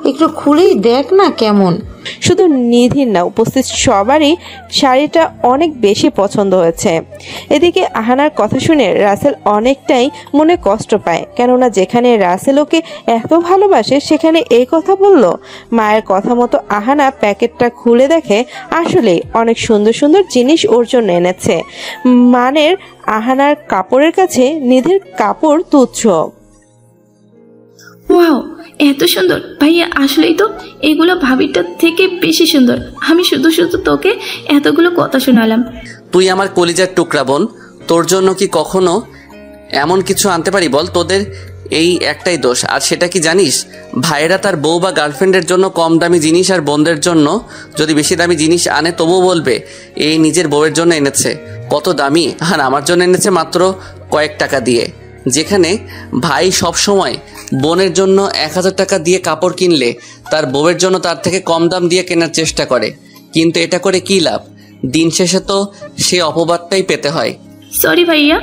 একটু খুলেই দেখ না কেমন।
শুধু নিধির না, উপস্থিত সবারই শাড়িটা অনেক বেশি পছন্দ হয়েছে। এদিকে আহানার কথা শুনে রাসেল অনেকটাই মনে কষ্ট পায়, কেননা যেখানে রাসেল ওকে এত ভালোবাসে সেখানে এই কথা বলল। মায়ের কথা মতো আহানা প্যাকেটটা খুলে দেখে আসলে অনেক সুন্দর সুন্দর জিনিস ওর জন্য এনেছে। মানের আহানার কাপড়ের কাছে নিধির কাপড় তুচ্ছ।
ওয়াও, এত সুন্দর ভাইয়া, আসলেই তো এগুলো ভাবিটার থেকে বেশি সুন্দর। আমি শুধু শুধু তোকে এতগুলো কথা শোনালাম।
তুই আমার কলিজার টুকরা বোন, তোর জন্য কি কখনো এমন কিছু আনতে পারি বল? তোদের এই একটাই দোষ, আর সেটা কি জানিস? ভাইয়েরা তার বউ বা গার্লফ্রেন্ডের জন্য কম দামি জিনিস আর বোনদের জন্য যদি বেশি দামি জিনিস আনে তবুও বলবে এই নিজের বউয়ের জন্য এনেছে, কত দামি, আর আমার জন্য এনেছে মাত্র কয়েক টাকা দিয়ে। যেখানে ভাই সব সময় বোনের জন্য 1000 টাকা দিয়ে কাপড় কিনলে তার বউয়ের জন্য তার থেকে কম দাম দিয়ে কেনার চেষ্টা করে, কিন্তু এটা করে কি লাভ? দিন শেষে তো সে অপবাদটাই পেতে হয়।
সরি ভাইয়া,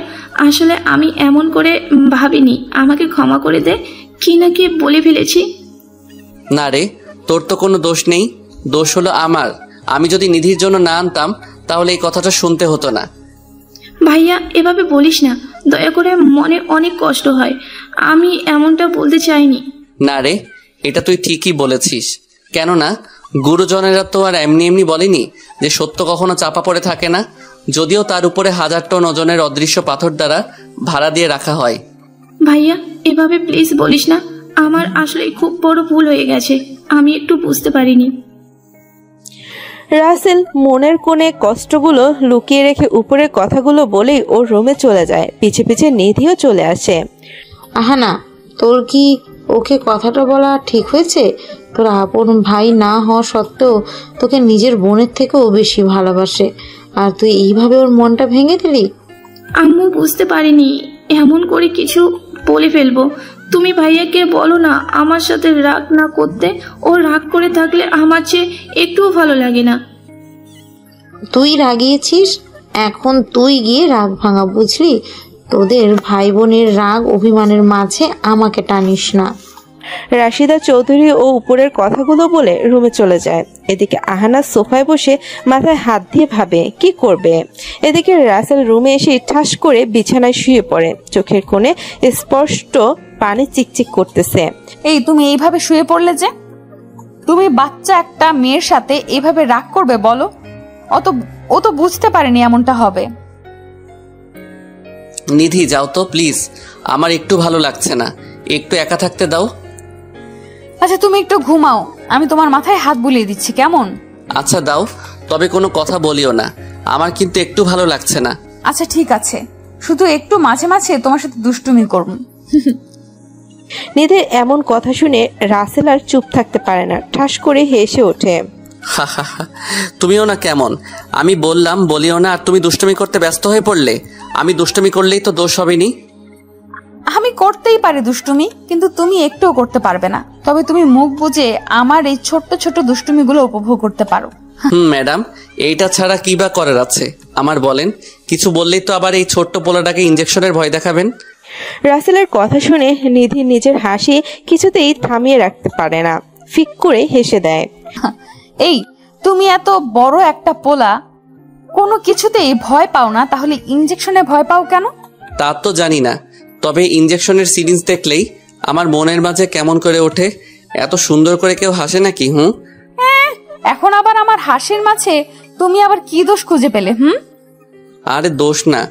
আসলে আমি এমন করে ভাবিনি, আমাকে ক্ষমা করে দে। কি না কি বলে ফেলেছি।
না রে, তোর তো কোনো দোষ নেই, দোষ হলো আমার। আমি যদি নিধির জন্য না আনতাম তাহলে এই কথাটা শুনতে হতো না।
ভাইয়া এভাবে বলিস না, দয়া করে, মনে অনেক কষ্ট হয়। আমি এমনটা বলতে চাইনি।
না রে, এটা তুই ঠিকই বলেছিস, কেননা গুরুজনেরা তো আর এমনি এমনি বলেনি যে সত্য কখনো চাপা পড়ে থাকে না, যদিও তার উপরে 1000 টন ওজনের অদৃশ্য পাথর দ্বারা ভাড়া দিয়ে রাখা হয়।
ভাইয়া এভাবে প্লিজ বলিস না, আমার আসলে খুব বড় ভুল হয়ে গেছে, আমি একটু বুঝতে পারিনি।
রাসেল মনের কোণে কষ্টগুলো লুকিয়ে রেখে উপরের কথাগুলো বলেই ওর রুমে চলে যায়। পিছে পিছে নিধিও চলে আসে।
আহানা, তোর কি ওকে কথাটা বলা ঠিক হয়েছে? তোর আপন ভাই না হওয়া সত্ত্বেও তোকে নিজের বোনের থেকেও বেশি ভালোবাসে, আর তুই এইভাবে ওর মনটা ভেঙে দিলি।
আম্মু বুঝতে পারিনি এমন করে কিছু বলে ফেলবো। তুমি ভাইয়াকে বলো না আমার সাথে রাগ না করতে। ও রাগ করে থাকলে আমার চেয়ে একটুও ভালো লাগে না।
তুই রাগিয়েছিস, এখন তুই গিয়ে রাগ ভাঙা, বুঝলি? তোদের ভাই বোনের রাগ অভিমানের মাঝে আমাকে টানিস না।
রাশিদা চৌধুরী ও উপরের কথাগুলো বলে রুমে চলে যায়। এদিকে আহানা সোফায় বসে মাথায় হাত দিয়ে ভাবে কি করবে। এদিকে রাসেল রুমে এসে ঠাস করে বিছানায় শুয়ে পড়ে, চোখের কোণে স্পষ্ট পানি চিকচিক করতেছে।
এই তুমি এইভাবে শুয়ে পড়লে যে? তুমি বাচ্চা একটা মেয়ের সাথে এইভাবে রাগ করবে বলো? ও তো বুঝতে পারেনি এমনটা হবে।
নিধি যাও তো প্লিজ, আমার একটু ভালো লাগছে না, একটু একা থাকতে দাও।
আচ্ছা তুমি একটু ঘুমাও, আমি তোমার মাথায় হাত বুলিয়ে দিচ্ছি, কেমন?
আচ্ছা দাও, তবে কোনো কথা বলিও না, আমার কিন্তু একটু ভালো লাগছে না।
আচ্ছা ঠিক আছে, শুধু একটু মাঝে মাঝে তোমার সাথে দুষ্টুমি করব।
নিধির এমন কথা শুনে রাসেল আর চুপ থাকতে পারে না, ঠাস করে হেসে ওঠে।
তুমিও না কেমন, আমি বললাম বলিও না আর তুমি দুষ্টুমি করতে ব্যস্ত হয়ে পড়লে। আমি দুষ্টুমি করলেই তো দোষ হবেনি।
আমি করতেই পারি দুষ্টুমি, কিন্তু তুমি একটুও করতে পারবে না। তবে তুমি মুখ বুজে আমার এই ছোট্ট ছোট্ট দুষ্টুমিগুলো উপভোগ করতে পারো।
ম্যাডাম, এইটা ছাড়া কি বা করার আছে আমার বলেন? কিছু বললেই তো আবার এই ছোট্ট পোলাটাকে ইঞ্জেকশনের ভয় দেখাবেন।
রাসেলের কথা শুনে নিধি নিজের হাসি কিছুতেই থামিয়ে রাখতে পারে না, ফিক করে হেসে দেয়।
এই তুমি এত বড় একটা পোলা, কোনো কিছুতেই ভয় পাও না, তাহলে ইঞ্জেকশনে ভয় পাও কেন?
তা তো জানি না, তবে ইঞ্জেকশনের সিরিঞ্জ দেখলেই আমার মনের মাঝে কেমন করে ওঠে। এত সুন্দর করে কেউ হাসে নাকি?
এখন আবার আমার হাসির মাঝে তুমি আবার কি দোষ খুঁজে পেলে?
আরে দোষ না,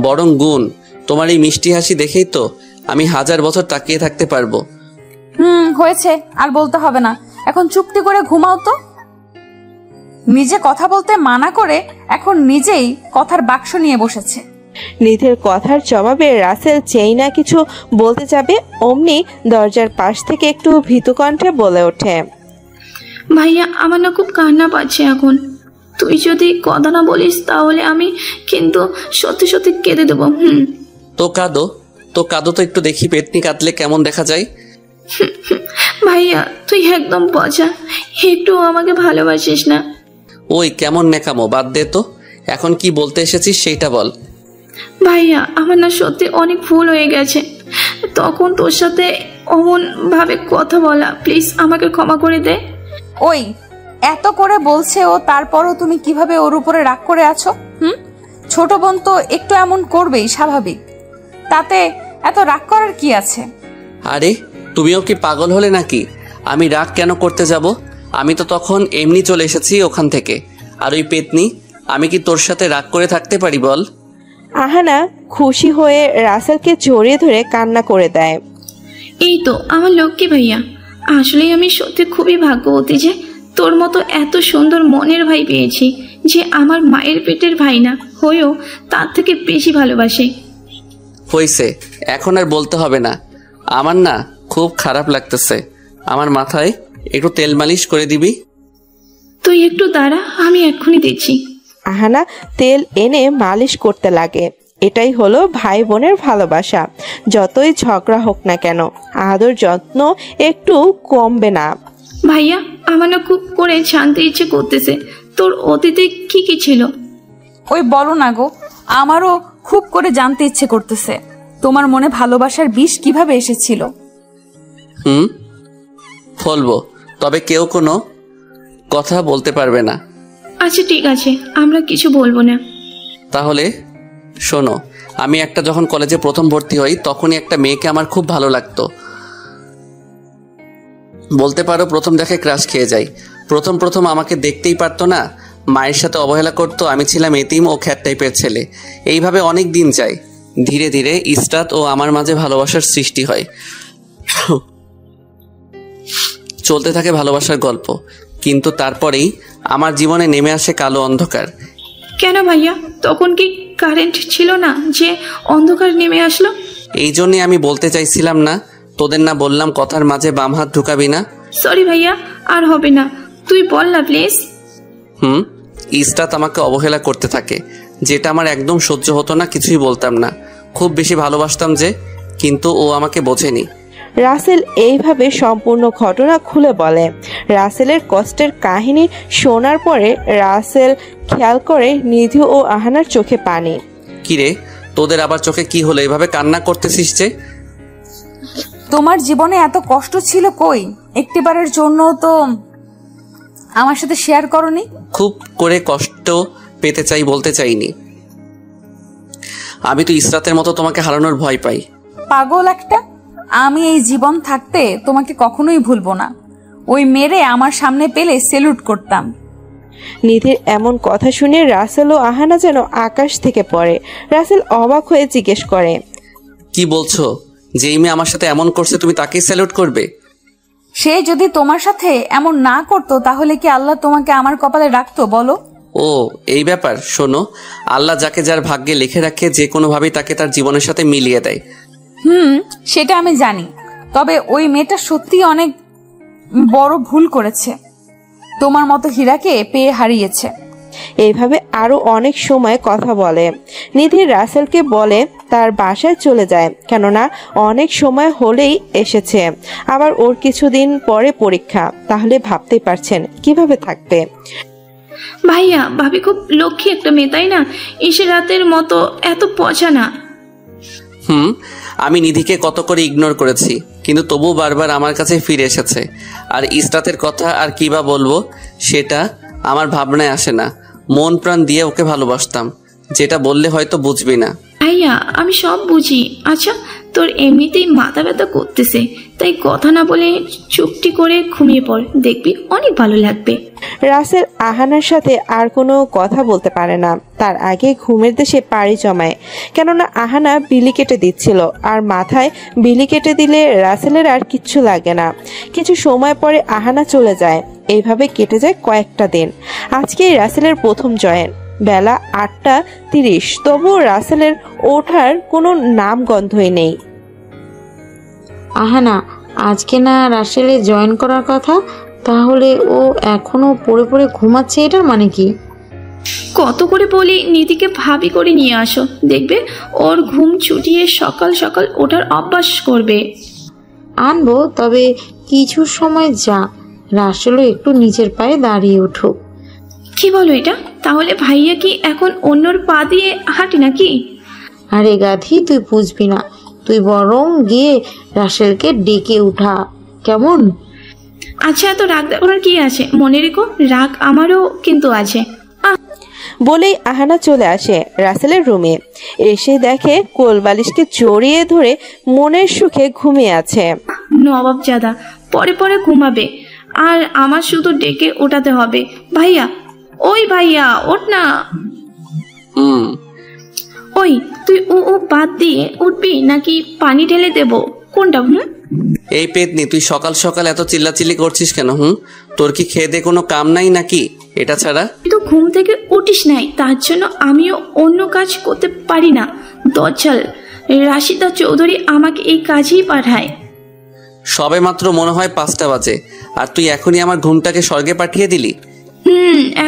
বরং গুণ। তোমার এই মিষ্টি হাসি দেখেই তো আমি 1000 বছর তাকিয়ে থাকতে পারবো।
হয়েছে, আর বলতে হবে না, এখন চুপটি করে ঘুমাও তো। নিজে কথা বলতে মানা করে এখন নিজেই কথার বাক্স নিয়ে বসেছে।
নিধির কথার জবাবে রাসেল যেই না কিছু বলতে যাবে, অমনি দরজার পাশ থেকে একটু ভীতু কণ্ঠে বলে ওঠে,
ভাইয়া আমার না খুব কান্না পাচ্ছে এখন। তুই যদি কথা না বলিস তাহলে আমি কিন্তু সত্যি সত্যি কেঁদে দেবো।
তো কাঁদো তো একটু দেখি, পেটনি কাঁদলে কেমন দেখা যায়।
ভাইয়া তুই একদম পচা, একটু আমাকে ভালোবাসিস না।
ওই কেমন নেকামো, বাদ দে তো। এখন কি বলতে এসেছিস সেইটা বল।
ভাইয়া আমার না সত্যি অনেক ভুল হয়ে গেছে, তখন তোর সাথে অমন ভাবে কথা বলা, প্লিজ আমাকে ক্ষমা করে দে।
ওই এত করে বলছে ও, তারপরও তুমি কিভাবে ওর উপরে রাগ করে আছো? ছোট বোন তো একটু এমন করবেই, স্বাভাবিক। তাতে এত রাগ করার কি আছে?
আরে তুমিও কি পাগল হলে নাকি? আমি রাগ কেন করতে যাব? আমি তো তখন এমনি চলে এসেছি ওখান থেকে। আর ওই পেতনি, আমি কি তোর সাথে রাগ করে থাকতে পারি বল?
আহানা খুশি হয়ে রাসেলকে জড়িয়ে ধরে কান্না করে দেয়।
এই তো আমার লক্ষ্মী ভাইয়া, আসলেই আমি সত্যি খুবই ভাগ্যবতী যে তোর মতো এত সুন্দর মনের ভাই পেয়েছি, যে আমার মায়ের পেটের ভাই না হয়েও তার থেকে বেশি ভালোবাসে।
হইছে, এখন আর বলতে হবে না। আমার না খুব খারাপ লাগতেছে। আমার মাথায় একটু তেল মালিশ করে দিবি?
তুই একটু দাঁড়া, আমি এক্ষুনি দিচ্ছি।
আহানা তেল এনে মালিশ করতে লাগে। এটাই হলো ভাই বোনের ভালোবাসা। যতই ঝগড়া হোক না কেন, আদর যত্ন একটু কমবে না।
ভাইয়া আমার না খুব করে জানতে ইচ্ছে করতেছে তোর অতীতে কি কি ছিল।
ওই বলো না গো, আমারও খুব করে জানতে ইচ্ছে করতেছে তোমার মনে ভালোবাসার বিষ কিভাবে এসেছিল।
বলবো, তবে কেউ কোনো কথা বলতে পারবে না।
আচ্ছা ঠিক আছে, আমরা কিছু বলবো না।
তাহলে শোনো, আমি যখন কলেজে প্রথম ভর্তি হই তখনই একটা মেয়েকে আমার খুব ভালো লাগতো। বলতে পারো প্রথম দেখে ক্রাশ খেয়ে যাই। প্রথম আমাকে দেখতেই পারতো না, মায়ের সাথে অবহেলা করতো। আমি ছিলাম এতিম ও খ্যাত টাইপের ছেলে। এইভাবে অনেক দিন যায়। ধীরে ধীরে ইসরাত ও আমার মাঝে ভালোবাসার সৃষ্টি হয়। চলতে থাকে ভালোবাসার গল্প। কিন্তু তারপরেই আমার জীবনে নেমে আসে কালো অন্ধকার।
কেন ভাইয়া, তখন কি কারেন্ট ছিল না যে অন্ধকার নেমে আসলো?
এই জন্যে আমি বলতে চাইছিলাম না, তোদের না বললাম কথার মাঝে বাম হাত ঢুকাবি না।
সরি ভাইয়া, আর হবে না, তুই বল না প্লিজ।
ইসরাত আমাকে অবহেলা করতে থাকে, যেটা আমার একদম সহ্য হতো না। কিছুই বলতাম না, খুব বেশি ভালোবাসতাম যে, কিন্তু ও আমাকে বোঝেনি।
রাসেল এইভাবে সম্পূর্ণ ঘটনা খুলে বলে। রাসেলের কষ্টের কাহিনী শোনার পরে রাসেল খেয়াল করে নিধি ও আহানার চোখে পানি।
কিরে, তোদের আবার চোখে কি হলো? এভাবে কান্না করতেছিস যে?
তোমার জীবনে এত কষ্ট ছিল কই? একটিবারের জন্য তো আমার সাথে শেয়ার করনি।
খুব করে কষ্ট পেতে চাই বলতে চাইনি। আমি তো ইসরাতের মতো তোমাকে হারানোর ভয় পাই।
পাগল একটা। আমি এই জীবন থাকতে তোমাকে কখনোই ভুলবো না। ওই মেরে আমার সামনে পেলে সেলুট করতাম।
নিধির এমন কথা শুনে রাসেল ও আহানা যেন আকাশ থেকে পড়ে। রাসেল অবাক হয়ে জিজ্ঞেস করে,
কি বলছো? যেই মেয়ে আমার সাথে এমন করছে তুমি তাকেই স্যালুট করবে?
সে যদি তোমার সাথে এমন না করতো তাহলে কি আল্লাহ তোমাকে আমার কপালে রাখতো বলো?
ও এই ব্যাপার, শোনো, আল্লাহ যাকে যার ভাগ্যে লিখে রাখে যে কোনোভাবেই তাকে তার জীবনের সাথে মিলিয়ে দেয়।
সেটা আমি জানি, তবে ওই মেয়েটা সত্যি অনেক বড় ভুল করেছে, তোমার মতো হীরাকে পেয়ে হারিয়েছে।
এইভাবে আরো অনেক সময় কথা বলে। নিধি রাসেলকে বলে তার বাসায় চলে যায়, কেননা অনেক সময় হলেই এসেছে, আবার ওর কিছুদিন পরে পরীক্ষা, তাহলে ভাবতেই পারছেন কিভাবে থাকবে।
ভাইয়া ভাবি খুব লক্ষ্মী একটা মেয়ে, তাই না? এসে রাতের মতো এত পচা না।
আমি নিধিকে কত করে ইগনোর করেছি, কিন্তু তবু বারবার আমার কাছে ফিরে এসেছে। আর ইসরাতের কথা আর কি বা বলবো, সেটা আমার ভাবনায় আসে না। মন প্রাণ দিয়ে ওকে ভালোবাসতাম, যেটা বললে হয়তো বুঝবি না।
ভাইয়া আমি সব বুঝি। আচ্ছা তোর এমনিতেই মাথা ব্যথা করতেছে, তাই কথা না বলে চুপটি করে ঘুমিয়ে পড়, দেখবি অনেক ভালো লাগবে।
রাসেল আহানার সাথে আর কোনো কথা বলতে পারে না, তার আগে ঘুমের দেশে পাড়ি জমায়, কেননা আহানা বিলি কেটে দিচ্ছিল, আর মাথায় বিলি কেটে দিলে রাসেলের আর কিচ্ছু লাগে না। কিছু সময় পরে আহানা চলে যায়। এইভাবে কেটে যায় কয়েকটা দিন। আজকেই রাসেলের প্রথম জয়েন, বেলা 8:30, তবুও রাসেলের ওঠার কোনো নাম গন্ধই নেই।
আহানা, আজকে না রাসেলে জয়েন করার কথা, তাহলে ও এখনো পড়ে পড়ে ঘুমাচ্ছে, এটার মানে কি?
কত করে বলি নীতিকে ভাবি করে নিয়ে আসো, দেখবে ওর ঘুম ছুটিয়ে সকাল সকাল ওঠার অভ্যাস করবে।
আনবো, তবে কিছু সময় যা, রাসেলও একটু নিজের পায়ে দাঁড়িয়ে উঠুক।
কি বলো এটা? তাহলে ভাইয়া কি এখন অন্যর পা দিয়ে হাঁটে নাকি?
আরে গাধি, তুই বুঝবি না, তুই বরং গিয়ে রাসেলকে ডেকে উঠা, কেমন?
আচ্ছা এত রাগ দেখানোর কি আছে, মনে রেখো রাগ আমারও কিন্তু আছে।
বলেই আহানা চলে আসে রাসেলের রুমে। এসে দেখে কোলবালিশকে জড়িয়ে ধরে মনের সুখে ঘুমিয়ে আছে।
নবাবজাদা পরে পরে ঘুমাবে, আর আমার শুধু ডেকে ওঠাতে হবে। ভাইয়া, ওই ভাইয়া ওঠ না। ওই তুই ও বাদ দিয়ে উঠবি নাকি পানি ঢেলে দেব, কোনটা?
এই পেতনি, তুই সকাল সকাল এত চিল্লাচিল্লি করছিস কেন? তোর কি খেয়ে দে কোনো কাম নাই নাকি এটা ছাড়া?
তুই তো ঘুম থেকে উঠিস নাই, তার জন্য আমিও অন্য কাজ করতে পারি না। দজ্জাল রাশিদা চৌধুরী আমাকে এই কাজেই পাঠায়।
সবে মাত্র মনে হয় 5টা বাজে, আর তুই এখনই আমার ঘুমটাকে স্বর্গে পাঠিয়ে দিলি।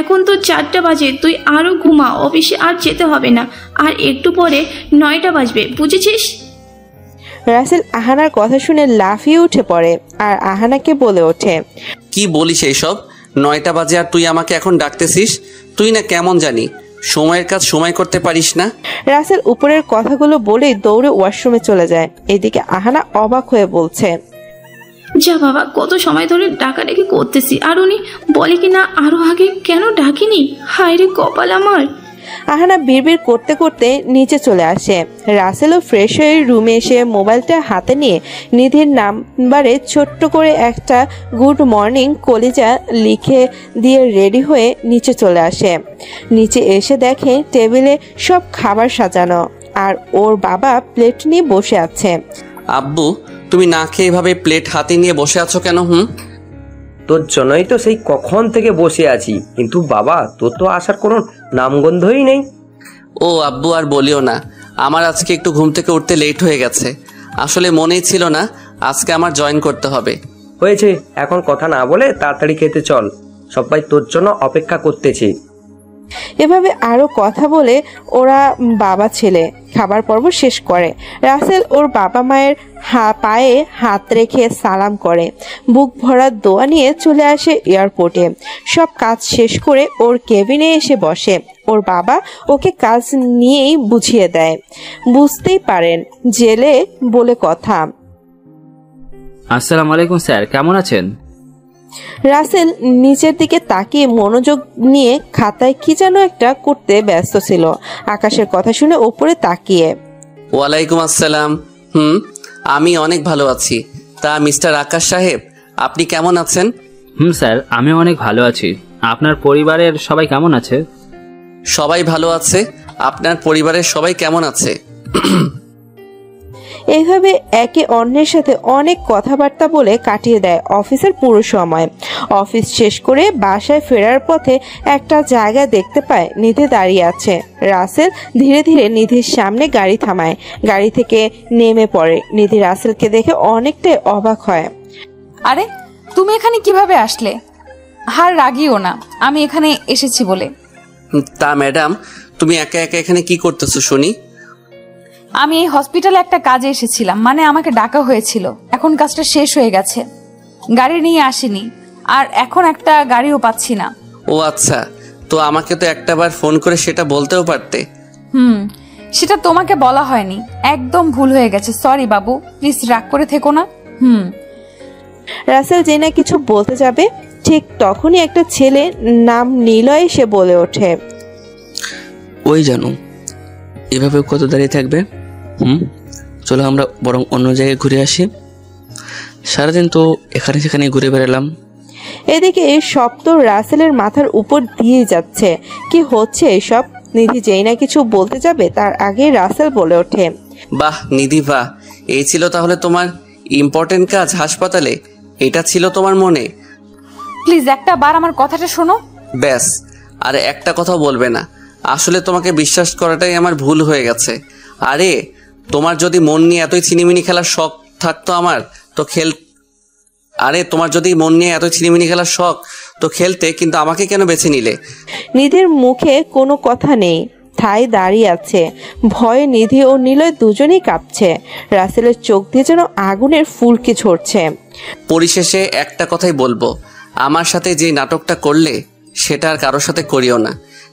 এখন তো 4টা বাজে, তুই আরো ঘুমা, অফিসে আর যেতে হবে না, আর একটু পরে 9টা বাজবে, বুঝেছিস?
রাসেল আহানার কথা শুনে লাফিয়ে উঠে পড়ে আর আহানাকে বলে ওঠে,
কি বলিস এইসব? 9টা বাজে আর তুই আমাকে এখন ডাকতেছিস? তুই না কেমন জানি সময়ের কাজ সময় করতে পারিস না।
রাসেল উপরের কথাগুলো বলেই দৌড়ে ওয়াশরুমে চলে যায়। এদিকে আহানা অবাক হয়ে বলছে,
যা বাবা, কত সময় ধরে ডাকাডাকি করতেছি, আর উনি বলে কিনা আরো আগে কেন ডাকিনি। হায় রে কপাল আমার।
আহানা বিড়বিড় করতে করতে নিচে চলে আসে। রাসেলও ফ্রেশ হয়ে রুমে এসে মোবাইলটা হাতে নিয়ে নিধির নাম্বারে ছোট্ট করে একটা গুড মর্নিং কলিজা লিখে দিয়ে রেডি হয়ে নিচে চলে আসে। নিচে এসে দেখে টেবিলে সব খাবার সাজানো, আর ওর বাবা প্লেট নিয়ে বসে আছে।
আব্বু, তুমি না খেয়ে এভাবে প্লেট হাতে নিয়ে বসে আছো কেন?
তোর জন্যই তো সেই কখন থেকে বসে আছি, কিন্তু বাবা তোর তো আসার কোনো নামগন্ধই নেই।
ও আব্বু, আর বলিও না, আমার আজকে একটু ঘুম থেকে উঠতে লেট হয়ে গেছে। আসলে মনেই ছিল না আজকে আমার জয়েন করতে হবে।
হয়েছে, এখন কথা না বলে তাড়াতাড়ি খেতে চল, সবাই তোর জন্য অপেক্ষা করতেছে।
এভাবে আরো কথা বলে ওরা বাবা ছেলে খাবার পর্ব শেষ করে। রাসেল ওর বাবা মায়ের পায়ে হাত রেখে সালাম করে, বুক ভরা দোয়া নিয়ে চলে আসে এয়ারপোর্টে। সব কাজ শেষ করে ওর কেবিনে এসে বসে। ওর বাবা ওকে কাজ নিয়েই বুঝিয়ে দেয়। বুঝতেই পারেন জেলে বলে কথা।
আসসালামু আলাইকুম স্যার, কেমন আছেন?
রাসেল নিচের দিকে তাকিয়ে মনোযোগ নিয়ে খাতায় কি যেন একটা করতে ব্যস্ত ছিল। আকাশের কথা শুনে ওপরে তাকিয়ে,
ওয়ালাইকুম আসসালাম। আমি অনেক ভালো আছি। তা মিস্টার আকাশ সাহেব, আপনি কেমন আছেন?
স্যার, আমি অনেক ভালো আছি। আপনার পরিবারের সবাই কেমন আছে?
সবাই ভালো আছে। আপনার পরিবারের সবাই কেমন আছে?
এইভাবে একে অন্যের সাথে অনেক কথাবার্তা বলে কাটিয়ে দেয় অফিসের পুরো সময়। অফিস শেষ করে বাসায় ফেরার পথে একটা জায়গা দেখতে পায় নিধি দাঁড়িয়ে আছে। রাসেল ধীরে ধীরে নিধির সামনে গাড়ি থামায়, গাড়ি থেকে নেমে পড়ে। নিধি রাসেলকে দেখে অনেকটাই অবাক হয়।
আরে তুমি এখানে কিভাবে আসলে? হার রাগিও না, আমি এখানে এসেছি বলে।
তা ম্যাডাম, তুমি একা একা এখানে কি করতেছো শুনি?
আমি এই হসপিটালে একটা কাজে এসেছিলাম, মানে আমাকে ডাকা হয়েছিল। এখন কাজটা শেষ হয়ে গেছে, গাড়ি নিয়ে আসিনি, আর এখন একটা গাড়িও পাচ্ছি না।
ও আচ্ছা, তো আমাকে তো একটাবার ফোন করে সেটা বলতেও পারতে।
সেটা তোমাকে বলা হয়নি, একদম ভুল হয়ে গেছে। সরি বাবু, প্লিজ রাগ করে থেকো না।
রাসেল যে না কিছু বলতে যাবে, ঠিক তখনই একটা ছেলে নাম নিলয় এসে বলে ওঠে,
ওই জানো, এভাবে কত দাঁড়িয়ে থাকবে? চলো আমরা বরং অন্য জায়গায় ঘুরে আসি। সারাদিন তো এখানে সেখানে ঘুরে বেড়ালাম।
এদিকে সপ্ত রাসেলের মাথার উপর দিয়ে যাচ্ছে। কি হচ্ছে এসব? নিধি যেই না কিছু বলতে যাবে তার আগে রাসেল বলে ওঠে,
বাহ নিধি বাহ, এই ছিল তাহলে তোমার ইম্পর্টেন্ট কাজ হাসপাতালে? এটা ছিল তোমার মনে?
প্লিজ একটা বার আমার কথাটা শোনো।
ব্যাস, আর একটা কথাও বলবে না। আসলে তোমাকে বিশ্বাস করাটাই আমার ভুল হয়ে গেছে। আরে তোমার যদি মন নিয়ে এতই ছিনিমিনি খেলার শখ থাকতো আমার তো তোমার যদি মন নিয়ে এতই ছিনিমিনি খেলার শখ তো খেলতে, কিন্তু আমাকে কেন বেছে নিলে?
নিধির মুখে কোনো কথা নেই, ঠায় দাঁড়িয়ে আছে। ভয়ে নিধি ও নিলয় দুজনেই কাঁপছে। রাসেলের চোখ দিয়ে যেন আগুনের ফুলকি ঝরছে।
পরিশেষে একটা কথাই বলবো, আমার সাথে যে নাটকটা করলে সেটা আর কারোর সাথে করিও না।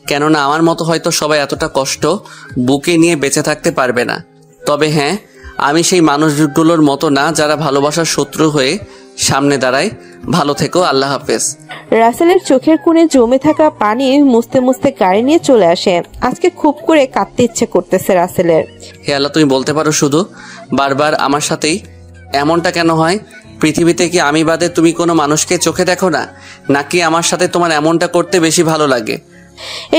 কেননা আমার মতো হয়তো সবাই এতটা কষ্ট বুকে নিয়ে বেঁচে থাকতে পারবে না। তবে হ্যাঁ, আমি সেই মানুষগুলোর মতো না যারা ভালোবাসার শত্রু হয়ে সামনে দাঁড়ায়। ভালো থেকো, আল্লাহ হাফেজ।
রাসেলের চোখের কোণে জমে থাকা পানি মুছতে মুছতে গাড়ি নিয়ে চলে আসে। আজকে খুব করে কাঁদতে ইচ্ছে করতেছে রাসেলের।
হে আল্লাহ, তুমি বলতে পারো শুধু বারবার আমার সাথেই এমনটা কেন হয়? পৃথিবীতে কি আমি বাদে তুমি কোনো মানুষকে চোখে দেখো না, নাকি আমার সাথে তোমার এমনটা করতে বেশি ভালো লাগে?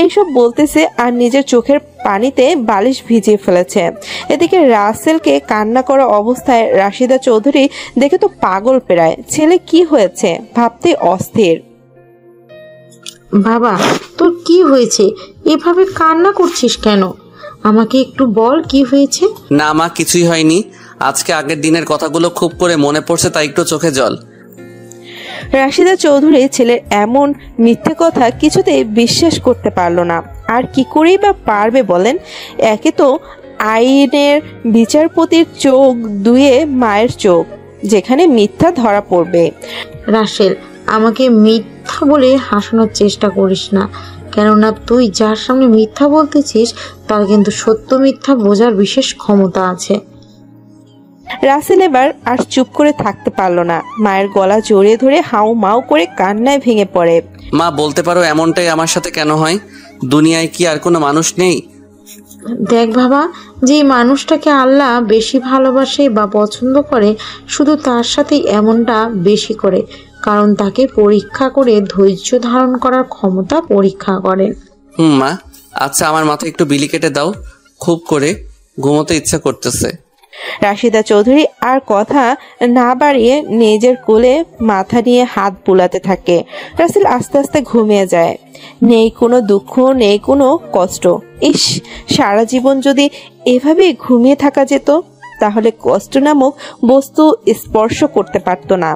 এইসব বলতেছে আর নিজের চোখের পানিতে বালিশ ভিজিয়ে ফেলেছে। এদিকে রাসেলকে কান্না করা অবস্থায় রাশিদা চৌধুরী দেখে তো পাগল পেরায়। ছেলে কি হয়েছে ভাবতে অস্থির।
বাবা, তোর কি হয়েছে? এভাবে কান্না করছিস কেন? আমাকে একটু বল কি হয়েছে।
না মা, কিছুই হয়নি। আজকে আগের দিনের কথাগুলো খুব করে মনে পড়ছে, তাই একটু চোখে জল।
রাশিদা চৌধুরী ছেলের এমন মিথ্যে কথা কিছুতেই বিশ্বাস করতে পারল না। আর কি করেই বা পারবে বলেন? একে তো আইনের বিচারপতির চোখ, দুয়ে মায়ের চোখ, যেখানে মিথ্যা ধরা পড়বে।
রাসেল, আমাকে মিথ্যা বলে হাসানোর চেষ্টা করিস না, কেননা তুই যার সামনে মিথ্যা বলতেছিস তার কিন্তু সত্য মিথ্যা বোঝার বিশেষ ক্ষমতা আছে।
রাসেল এবার আর চুপ করে থাকতে পারল না। মায়ের গলা জড়িয়ে ধরে হাউ মাউ করে কান্নায় ভেঙে পড়ে।
মা, বলতে পারো এমনটাই আমার সাথে কেন হয়? দুনিয়ায় কি আর কোনো মানুষ নেই?
দেখ বাবা, যে মানুষটাকে আল্লাহ বেশি ভালোবাসে বা পছন্দ করে, শুধু তার সাথেই এমনটা বেশি করে, কারণ তাকে পরীক্ষা করে ধৈর্য ধারণ করার ক্ষমতা পরীক্ষা করেন।
মা, আচ্ছা আমার মাথায় একটু বিলি কেটে দাও, খুব করে ঘুমোতে ইচ্ছা করতেছে।
রাশিদা চৌধুরী আর কথা না বাড়িয়ে নিজের কোলে মাথা নিয়ে হাত বুলাতে থাকে। রাসেল আস্তে আস্তে ঘুমিয়ে যায়। নেই কোনো দুঃখ, নেই কোনো কষ্ট। ইস, সারা জীবন যদি এভাবে ঘুমিয়ে থাকা যেত, তাহলে কষ্ট নামক বস্তু স্পর্শ করতে পারতো না।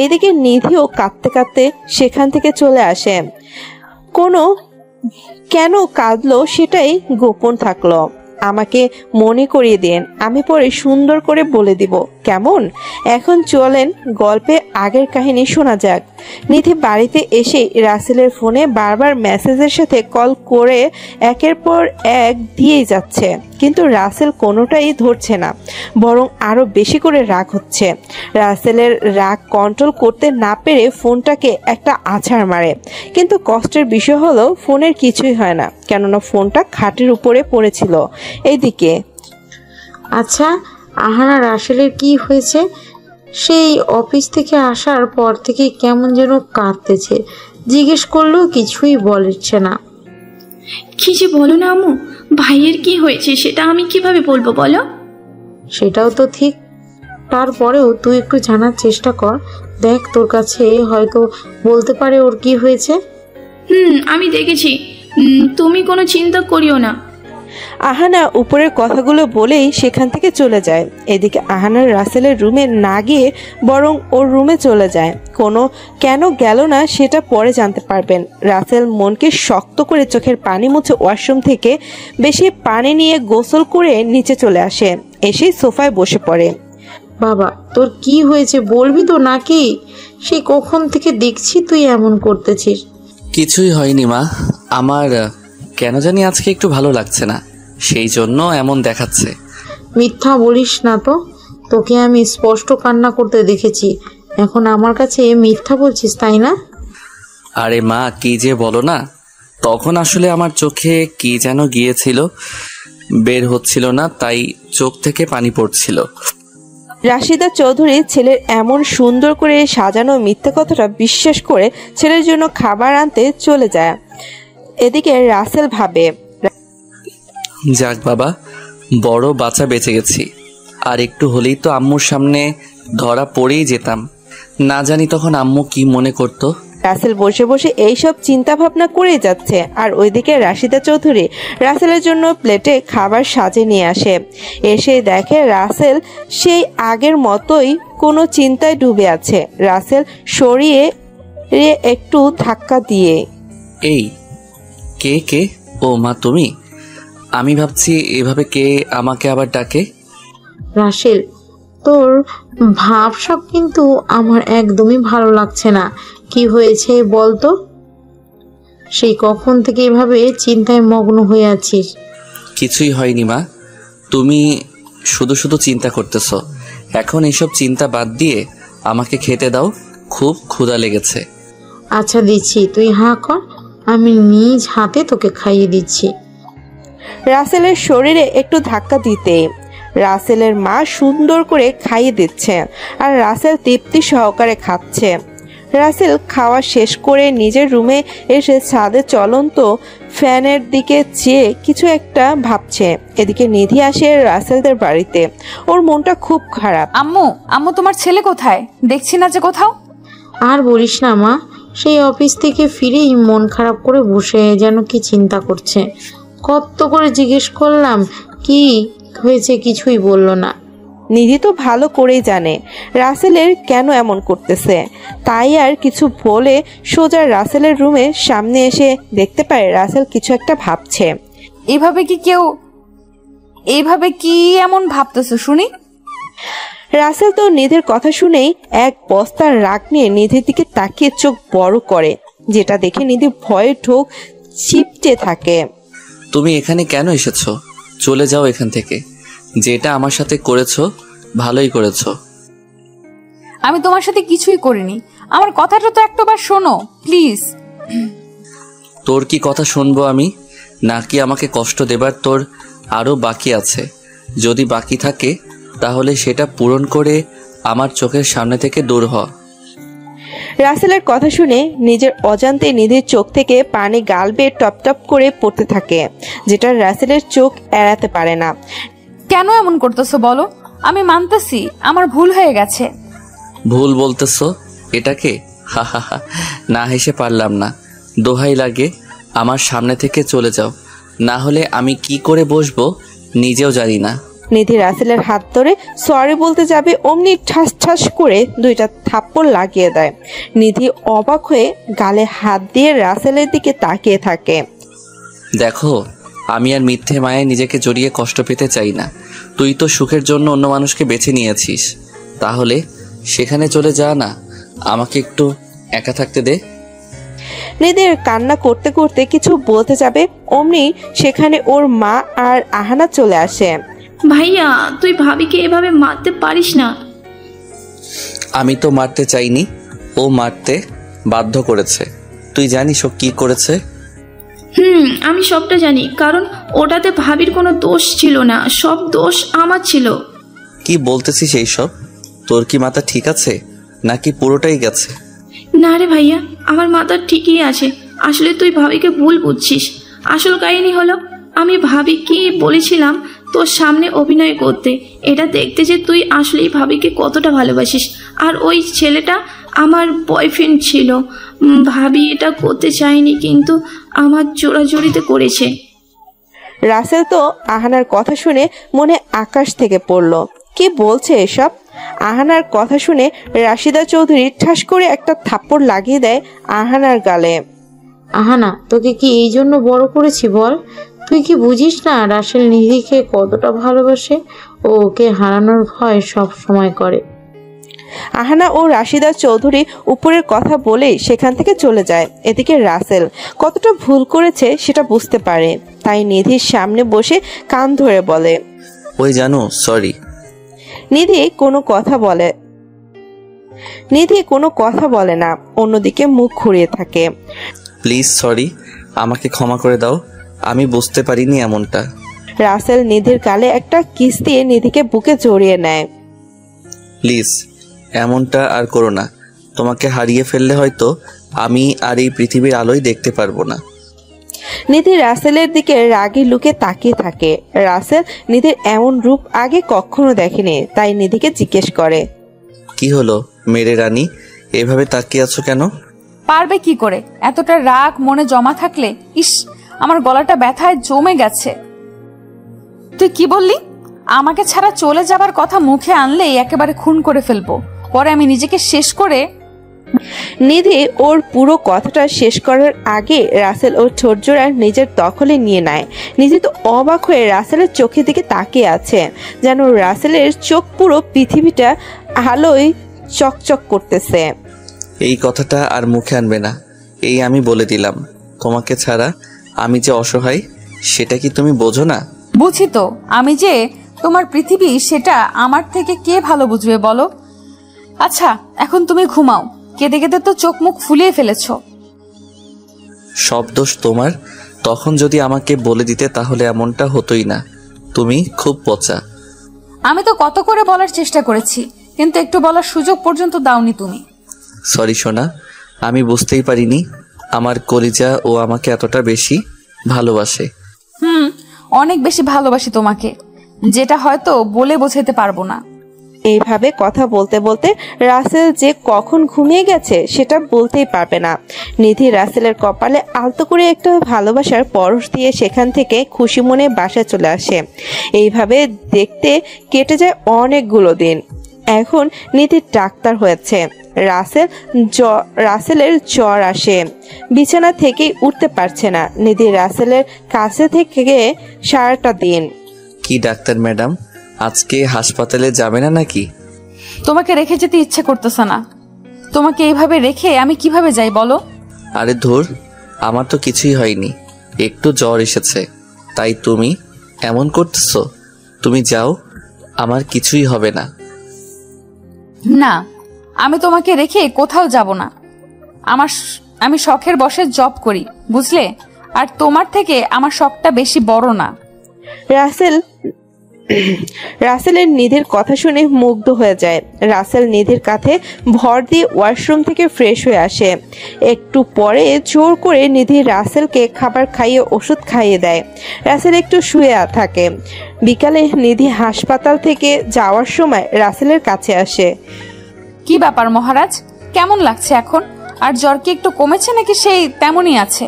এইদিকে নিধিও কাঁদতে কাঁদতে সেখান থেকে চলে আসে। কেন কাঁদলো সেটাই গোপন থাকলো। আমাকে মনে করিয়ে দেন, আমি পরে সুন্দর করে বলে দিব, কেমন? এখন চলেন গল্পে আগের কাহিনী শোনা যাক। নিধি বাড়িতে এসে রাসেলের ফোনে বারবার মেসেজের সাথে কল করে একের পর এক দিয়েই যাচ্ছে, কিন্তু রাসেল কোনোটাই ধরছে না, বরং আরো বেশি করে রাগ হচ্ছে। রাসেলের রাগ কন্ট্রোল করতে না পেরে ফোনটাকে একটা আছাড় মারে। কিন্তু কষ্টের বিষয় হলো ফোনের কিছুই হয় না, কেননা ফোনটা খাটের উপরে পড়েছিল। এইদিকে
আচ্ছা আহানা, রাসেলের কি হয়েছে? সেই অফিস থেকে আসার পর থেকে কেমন যেন কাঁদতেছে, জিজ্ঞেস করলেও কিছুই বলছে না।
কি যে বলো না আম্মু, ভাইয়ের কি হয়েছে সেটা আমি কিভাবে বলবো বলো?
সেটাও তো ঠিক। তারপরেও তুই একটু জানার চেষ্টা কর, দেখ তোর কাছে হয়তো বলতে পারে ওর কি হয়েছে।
আমি দেখেছি। তুমি কোনো চিন্তা করিও না।
আহানা উপরের কথাগুলো বলেই সেখান থেকে চলে যায়। এদিকে আহানার রাসেলের রুমে না গিয়ে বরং ওর রুমে চলে যায়। কেন গেল না সেটা পরে জানতে পারবেন। রাসেল মনকে শক্ত করে চোখের পানি মুছে ওয়াশরুম থেকে বেশি পানি নিয়ে গোসল করে নিচে চলে আসে। এসেই সোফায় বসে পড়ে।
বাবা তোর কি হয়েছে বলবি তো নাকি? সেই কখন থেকে দেখছি তুই এমন করতেছিস।
কিছুই হয়নি মা, আমার কেন জানি আজকে একটু ভালো লাগছে না, সেই জন্য এমন দেখাচ্ছে।
মিথ্যা বলিস না তো, তোকে আমি স্পষ্ট কান্না করতে দেখেছি, এখন আমার কাছে মিথ্যা বলছিস তাই না?
আরে মা কি যে বলো না, তখন আসলে আমার চোখে কি যেন গিয়েছিল, বের হচ্ছিল না, তাই চোখ থেকে পানি পড়ছিল।
রাশিদা চৌধুরী ছেলের এমন সুন্দর করে সাজানো মিথ্যে কথাটা বিশ্বাস করে ছেলের জন্য খাবার আনতে চলে যায়। এদিকে রাসেল ভাবে,
যাক বাবা, বড় বাচ্চা বেঁচে গেছি, আর একটু হলেই তো আম্মুর সামনে ধরা পড়েই যেতাম। না জানি তখন আম্মু কি মনে করতো।
রাসেল বসে বসে এইসব চিন্তা ভাবনা করেই যাচ্ছে, আর ওইদিকে রাশিদা চৌধুরী রাসেলের জন্য প্লেটে খাবার সাজে নিয়ে আসে। এসে দেখে রাসেল সেই আগের মতোই কোনো চিন্তায় ডুবে আছে। রাসেল সরিয়ে একটু ধাক্কা দিয়ে,
এই কে কে? ও মা তুমি? আমি ভাবছি এভাবে কে আমাকে আবার ডাকে।
রাসেল, তোর ভাবসাব কিন্তু আমার একদমই ভালো লাগছে না। কি হয়েছে বলতো? সেই কখন থেকে এভাবে চিন্তায় মগ্ন হয়ে আছিস?
কিছুই হয়নি মা, তুমি শুধু শুধু চিন্তা করতেছো। এখন এসব চিন্তা বাদ দিয়ে আমাকে খেতে দাও, খুব ক্ষুধা লেগেছে।
আচ্ছা দিচ্ছি, তুই হাঁ কর, আমি নিজ হাতে তোকে খাইয়ে দিচ্ছি।
রাসেলের শরীরে একটু ধাক্কা দিতে রাসেলের মা সুন্দর করে খাইয়ে দিচ্ছে, আর রাসেল তৃপ্তি সহকারে খাচ্ছে। রাসেল খাওয়া শেষ করে নিজের রুমে এসে ছাদে চলন্ত ফ্যানের দিকে চেয়ে কিছু একটা ভাবছে। এদিকে নিধি আসে রাসেলদের বাড়িতে। ওর মনটা খুব খারাপ।
আম্মু তোমার ছেলে কোথায়? দেখছি না যে কোথাও।
আর বলিস না মা, সেই অফিস থেকে ফিরেই মন খারাপ করে বসে যেন কি চিন্তা করছে। কত করে জিজ্ঞেস করলাম কি হয়েছে, কিছুই বলল না।
নিধি তো ভালো করেই জানে রাসেলের কেন এমন করতেছে, তাই আর কিছু বলে সোজা রাসেলের রুমের সামনে এসে দেখতে পায় রাসেল কিছু একটা ভাবছে।
এইভাবে কি এমন ভাবতেছো শুনি?
রাসেল তো নিধির কথা শুনেই এক বস্তার রাগ নিয়ে নিধির দিকে তাকিয়ে চোখ বড় করে, যেটা দেখে নিধি ভয়ে ঢোক চিপটে থাকে।
তুমি এখানে কেন এসেছো? চলে যাও এখান থেকে। যেটা আমার সাথে করেছো ভালোই করেছো।
আমি তোমার সাথে কিছুই করিনি, আমার কথাটা তো একটাবার শোনো প্লিজ।
তোর কি কথা শুনবো আমি? নাকি আমাকে কষ্ট দেবার তোর আরো বাকি আছে? যদি বাকি থাকে তাহলে সেটা পূরণ করে আমার চোখের সামনে থেকে দূর হ।
রাসেলের কথা শুনে নিজের অজান্তে নিধির চোখ থেকে পানি গাল বেয়ে টপ টপ করে পড়তে থাকে, যেটা রাসেলের চোখ এড়াতে পারে না।
কেন এমন করতেছো বলো? আমি মানতেছি আমার ভুল হয়ে গেছে।
ভুল বলতেছো এটাকে? হা হা হা, না হেসে পারলাম না। দোহাই লাগে আমার সামনে থেকে চলে যাও, না হলে আমি কি করে বসবো নিজেও জানি না।
নিধি রাসেলের হাত ধরে সরি বলতে যাবে, অমনি ঠাস ঠাস করে দুইটা থাপ্পড় লাগিয়ে দেয়। নিধি অবাক হয়ে গালে হাত দিয়ে রাসেলের দিকে তাকিয়ে থাকে।
দেখো, আমি আর মিথ্যে মায়ায় নিজেকে জড়িয়ে কষ্ট পেতে চাই না। তুই তো সুখের জন্য অন্য মানুষকে বেছে নিয়েছিস, তাহলে সেখানে চলে যা না, আমাকে একটু একা থাকতে দে।
নিধির কান্না করতে করতে কিছু বলতে যাবে, অমনি সেখানে ওর মা আর আহানা চলে আসে।
ভাইয়া, তুই ভাবিকে এভাবে মারতে পারিস না।
আমি তো মারতে চাইনি, ও মারতে বাধ্য করেছে। তুই জানিস ও কি করেছে?
আমি সবটা জানি, কারণ ওটাতে ভাবির কোনো দোষ ছিল না, সব দোষ আমার ছিল।
কি বলতেছিস এইসব? তোর কি মাথা ঠিক আছে নাকি পুরোটাই গেছে?
না রে ভাইয়া, আমার মাথা ঠিকই আছে। আসলে তুই ভাবিকে ভুল বুঝছিস। আসল কাহিনী হলো, আমি ভাবিকে বলেছিলাম তোর সামনে অভিনয় করতে, এটা দেখতে যে তুই আসলেই ভাবিকে কতটা ভালোবাসিস। আর ওই ছেলেটা আমার বয়ফ্রেন্ড ছিল। ভাবি এটা করতে চায়নি, কিন্তু আমার জোরাজোরিতে করেছে।
রাসেল তো আহানার কথা শুনে মনে আকাশ থেকে পড়ল। কি বলছে এসব? আহানার কথা শুনে রাশিদা চৌধুরী ঠাস করে একটা থাপ্পড় লাগিয়ে দেয় আহানার গালে।
আহানা, তোকে কি এই জন্য বড় করেছি বল? তুই কি বুঝিস না রাসেল নিধিকে কতটা ভালোবাসে? ও ওকে হারানোর ভয় সব সময় করে।
আহানা ও রাশিদা চৌধুরী উপরের কথা বলেই সেখান থেকে চলে যায়। এদিকে রাসেল কতটা ভুল করেছে সেটা বুঝতে পারে, তাই নিধির সামনে বসে কান ধরে বলে,
ওই জানো, সরি।
নিধি কোনো কথা বলে না, অন্যদিকে মুখ ঘুরিয়ে থাকে।
প্লিজ সরি, আমাকে ক্ষমা করে দাও, আমি বুঝতে পারিনি এমনটা।
রাসেল নিধির গালে একটা কিস দিয়ে নিধিকে বুকে জড়িয়ে নেয়।
প্লিজ এমনটা আর করো না, তোমাকে হারিয়ে ফেললে হয়তো আমি আর এই পৃথিবীর আলোই দেখতে পারবো না।
নিধি রাসেলের দিকে রাগী লুকে তাকিয়ে থাকে। রাসেল নিধির এমন রূপ আগে কখনো দেখেনি, তাই নিধিকে জিজ্ঞেস করে,
কি হলো মেরে রানী, এভাবে তাকিয়ে আছো কেন?
পারবে কি করে? এতটা রাগ মনে জমা থাকলে? ইস, আমার গলাটা ব্যথায় জমে গেছে। তুই কি বললি? আমাকে ছাড়া চলে যাবার কথা মুখে আনলেই একেবারে খুন করে ফেলবো, পরে আমি নিজেকে শেষ করে।
নিধি ওর পুরো কথাটা শেষ করার আগে রাসেল ওর ঠোঁট জোড়া নিজের দখলে নিয়ে নেয়। নিধি তো অবাক হয়ে রাসেলের চোখের দিকে তাকিয়ে আছে, যেন রাসেলের চোখ পুরো পৃথিবীটা আলোয় চকচক করতেছে।
এই কথাটা আর মুখে আনবে না, এই আমি বলে দিলাম। তোমাকে ছাড়া আমি যে অসহায় সেটা কি তুমি বোঝো না?
বুঝি তো, আমি যে তোমার পৃথিবী সেটা আমার থেকে কে ভালো বুঝবে বলো? আচ্ছা, এখন তুমি ঘুমাও, কেঁদে কেঁদে তো চোখ মুখ ফুলিয়ে ফেলেছো।
সব দোষ তোমার। তখন যদি আমাকে বলে দিতে তাহলে এমনটা হতোই না। তুমি খুব পচা।
আমি তো কত করে বলার চেষ্টা করেছি, কিন্তু একটু বলার সুযোগ পর্যন্ত দাওনি তুমি।
সরি সোনা, আমি বুঝতেই পারিনি আমার কলিজা ও আমাকে এতটা বেশি ভালোবাসে।
অনেক বেশি ভালোবাসি তোমাকে, যেটা হয়তো বলে বোঝাতে পারবো না।
এইভাবে কথা বলতে বলতে রাসেল যে কখন ঘুমিয়ে গেছে সেটা বলতেই পারবে না। নিধি রাসেলের কপালে আলতো করে একটা ভালোবাসার পরশ দিয়ে সেখান থেকে খুশি মনে বাসায় চলে আসে। এইভাবে দেখতে কেটে যায় অনেকগুলো দিন। এখন নিধি ডাক্তার হয়েছে। রাসেলের জ্বর আসে, বিছানা থেকেই উঠতে পারছে না। নিধি রাসেলের কাছে থেকে সারাটা দিন।
কি ডাক্তার ম্যাডাম, আজকে হাসপাতালে যাবে না নাকি?
তোমাকে রেখে যেতে ইচ্ছে করতেছে না। তোমাকে এইভাবে রেখে আমি কিভাবে যাই বলো?
আরে ধুর, আমার তো কিছুই হয়নি, একটু জ্বর এসেছে, তাই তুমি এমন করতেছো। তুমি যাও, আমার কিছুই হবে না।
না, আমি তোমাকে রেখে কোথাও যাব না। আমি শখের বসে জব করি, বুঝলে? আর তোমার থেকে আমার শখটা বেশি বড় না।
রাসেলের নিধির কথা শুনে মুগ্ধ হয়ে যায়। রাসেল নিধির কাঁধে ভর দিয়ে ওয়াশরুম থেকে ফ্রেশ হয়ে আসে। একটু পরে জোর করে নিধি রাসেলকে খাবার খাইয়ে ওষুধ খাইয়ে দেয়। রাসেল একটু শুয়ে থাকে। বিকালে নিধি হাসপাতাল থেকে যাওয়ার সময় রাসেলের কাছে আসে।
কি ব্যাপার মহারাজ, কেমন লাগছে এখন? আর জ্বর কি একটু কমেছে নাকি সেই তেমনই আছে?